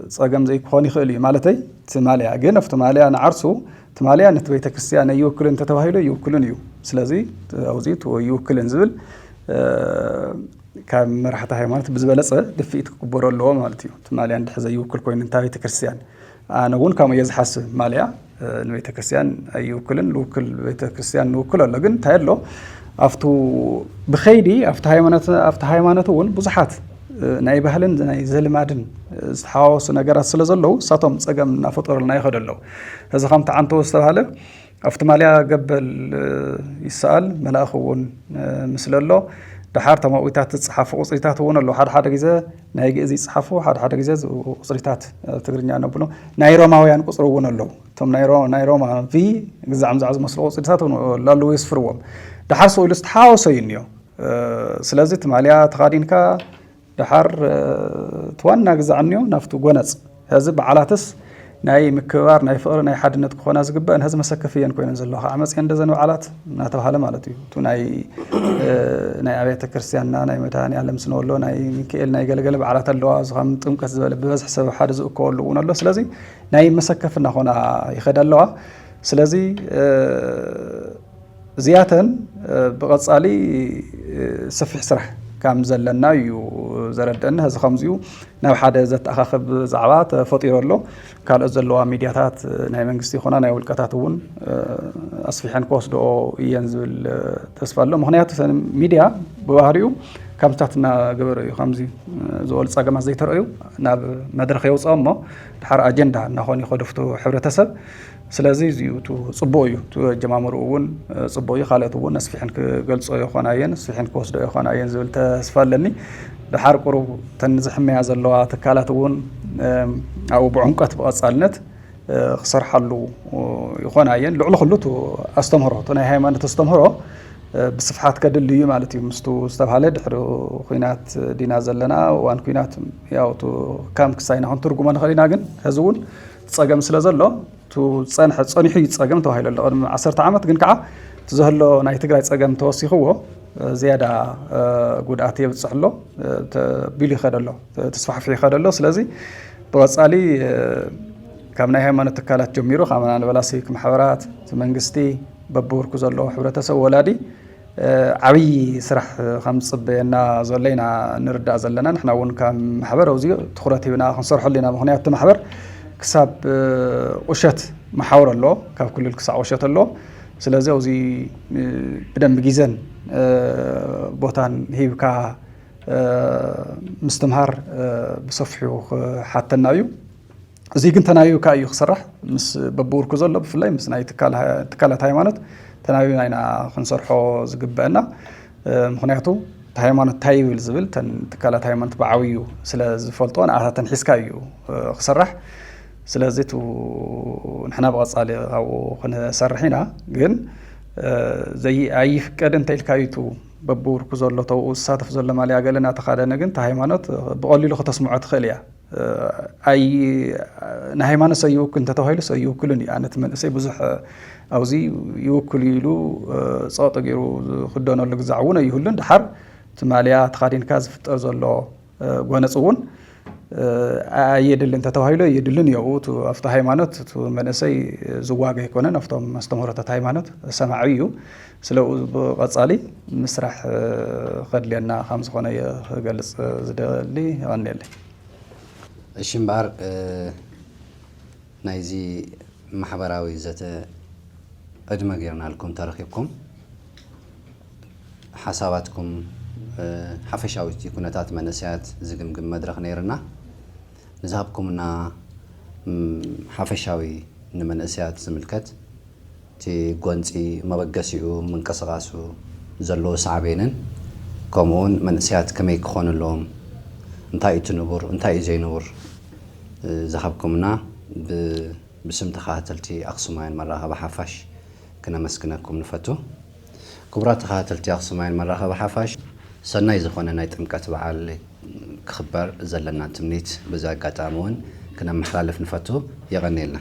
صقم زي كوني خلي مالتي تماليا جن افت ماليا نعرسو تماليا نت بيت كريستيان يوكلن تتوهيلو يوكلن يو سلازي اوزيت ويوكلن زبل كم مرحته هيمانت بزبلص دفيت كبروا له مالتي تماليا عند حزي يوكل كوين انت بيت كريستيان انا وون كم يزحس ماليا البيت كريستيان يوكلن لوكل بيت كريستيان نوكل له جن تايلو افتو بخيدي افت هيمانته ون بزحات ناي بهلن ناي زلمادن استحاوس نغرات سلازلو ساتم صقم نفطر لنا يخدلو هذا خمت عنتو استبهله افتماليا قبل يسال ملاخون مسللو دحار تمويتات تصحف قصريتات ونلو حد غيزه ناي غيزي صحفو حد غيزه قصريتات تغرينيا نبلو ناي روماويان قصرو ونلو تم ناي روما في غزعم زعز مسلو قصريتات لالو يسفروم دحار سو يلستحاوسينيو سلازي تماليا تقادينكا دحار توانا غزعنيو نافتو غنص هذا بعلاتس ناي مكبار ناي فقر ناي حدنت كخونا زغبان هذا مسكفيان كوين زلو عمص اندزنو علات ناتوهاله مالتي تو ناي ابيت كريستياننا ناي مداني علم سنولو ناي ميكائيل ناي غلغل بعلات اللو ازخم طمقس زبل ببزح سب حد زكولو ونلو سلازي ناي مسكفنا خونا يخدلوا سلازي زياتن بقصالي سفح سرح كام زلنا يو زردن هذا خمزيو ناو حدا زت اخاخب زعبات فطير له قال زلوا ميدياتات ناي منغستي خونا ناي ولقاتاتون اصفيحن كوسدو ينزل تسفالو مخنيات ميديا بباهريو كامتاتنا غبر خمزي زول صقما زي ترأيو ناب مدرخ يوصامو دحر اجندا ناخوني خدفتو حبرتسب سلازي زيوتو صبويو تو جمامرون صبوي خالتون نسفيحن كغلصو يخوناين نسفيحن كوسدو يخوناين زول تسفالني دحر قرو تنزحميا زلوا تكالاتون او بعنقت بقصالنت خسرحلو يخوناين لعل خلوتو استمهرو تناي هيمانه تستمهرو بصفحات كدلي مالتي مستو استبحاله دحرو خوينات دينا زلنا وان خوينات ياو تو كام كساينا هون ترجمان خلينا جن هزون تصقم سلازلو تو صنح صنيحي تصقم تو هايل قدم 10 عامات جن كعه تزهلو ناي تግራይ ጸገም ተወሲኽዎ زياده ጉድኣት የብጽሕሎ ቢሊ ኸደሎ ተስፋሕፊ ኸደሎ ስለዚ በወጻሊ ካብ ናይ ሃይማኖት ተካላት ጀሚሩ ካመና ንበላሲ ማሕበራት መንግስቲ በብወርኩ ዘሎ ሕብረተሰብ ወላዲ ዓብይ ስራሕ ከም ጽበየና ዘለይና ንርዳእ ዘለና ንሕና እውን ከም ማሕበር ኣውዚ ትኹረት ሂብና ክንሰርሐሉ ኢና ምክንያቱ ማሕበር ክሳብ ቁሸት መሓውር ኣሎ ካብ ክልል ክሳብ ቁሸት ኣሎ ስለዚህ ኣውዚ ብደንብ ጊዜን ቦታን ሂብካ ምስትምሃር ብሰፊሑ ሓተናዩ እዚ ግን ተናዩ ካዩ ክስራሕ ምስ በብወርኩ ዘሎ ብፍላይ ምስ ናይ ትካላት ሃይማኖት ተናዩ ናይና ክንሰርሖ ዝግበአና ምክንያቱ ሃይማኖት ታይብል ዝብል ተን ትካላት ሃይማኖት ብዓብዩ ስለ ዝፈልጦ ንኣታተን ሒዝካ እዩ ክስራሕ ስለዚህ ቱ ንሕና ብቐጻሊ ካብኡ ክንሰርሕ ኢና ግን ዘይ ኣይፍቀድን ተኢልካዩቱ በብወርኩ ዘሎ ተው ዝሳተፍ ዘሎ ማልያ ገለና ተኻደነ ግን ሃይማኖት ብቐሊሉ ከተስምዖ ትኽእል እያ ኣይ ንሃይማኖት ሰይውክል እንተተባሂሉ ሰይውክልን እዩ ኣነት መንእሰይ ብዙሕ ኣውዚ ይውክል ኢሉ ፀቕጢ ገይሩ ክደነሉ ግዛዕ እውን ኣይህሉን ድሓር ትማልያ ተኻዲንካ ዝፍጠር ዘሎ ጎነፅ እውን ኣየድልን ተተባሂሉ የድልን እዩ ኣብቲ ሃይማኖት መንእሰይ ዝዋጋ ይኮነን ኣብቶም ኣስተምህሮታት ሃይማኖት ሰማዒ እዩ ስለ ብቐጻሊ ምስራሕ ከድልየና ከም ዝኾነ ክገልፅ ዝደሊ ይቐኒየለ እሺ እምበር ናይዚ ማሕበራዊ ዘተ ዕድመ ጌርናልኩም ተረኺብኩም ሓሳባትኩም ሓፈሻዊ ኩነታት መንእሰያት ዝግምግም መድረኽ ነይርና ንዛብኩምና ሓፈሻዊ ንመንእሰያት ዝምልከት እቲ ጎንፂ መበገሲኡ ምንቅስቓሱ ዘለዎ ሳዕቤንን ከምኡውን መንእስያት ከመይ ክኾኑ ኣለዎም እንታይ እዩ ትንቡር እንታይ እዩ ዘይንቡር ዝሃብኩምና ብስም ተኸታተልቲ ኣኽሱማውያን መራኸቢ ሓፋሽ ክነመስግነኩም ንፈቱ ክቡራት ተኸታተልቲ ኣኽሱማውያን መራኸቢ ሓፋሽ ሰናይ ዝኾነ ናይ ጥምቀት በዓል ክኽበር ዘለና ትምኒት በዚ ኣጋጣሚ እውን ክነመሓላለፍ ንፈቱ የቐኒየልና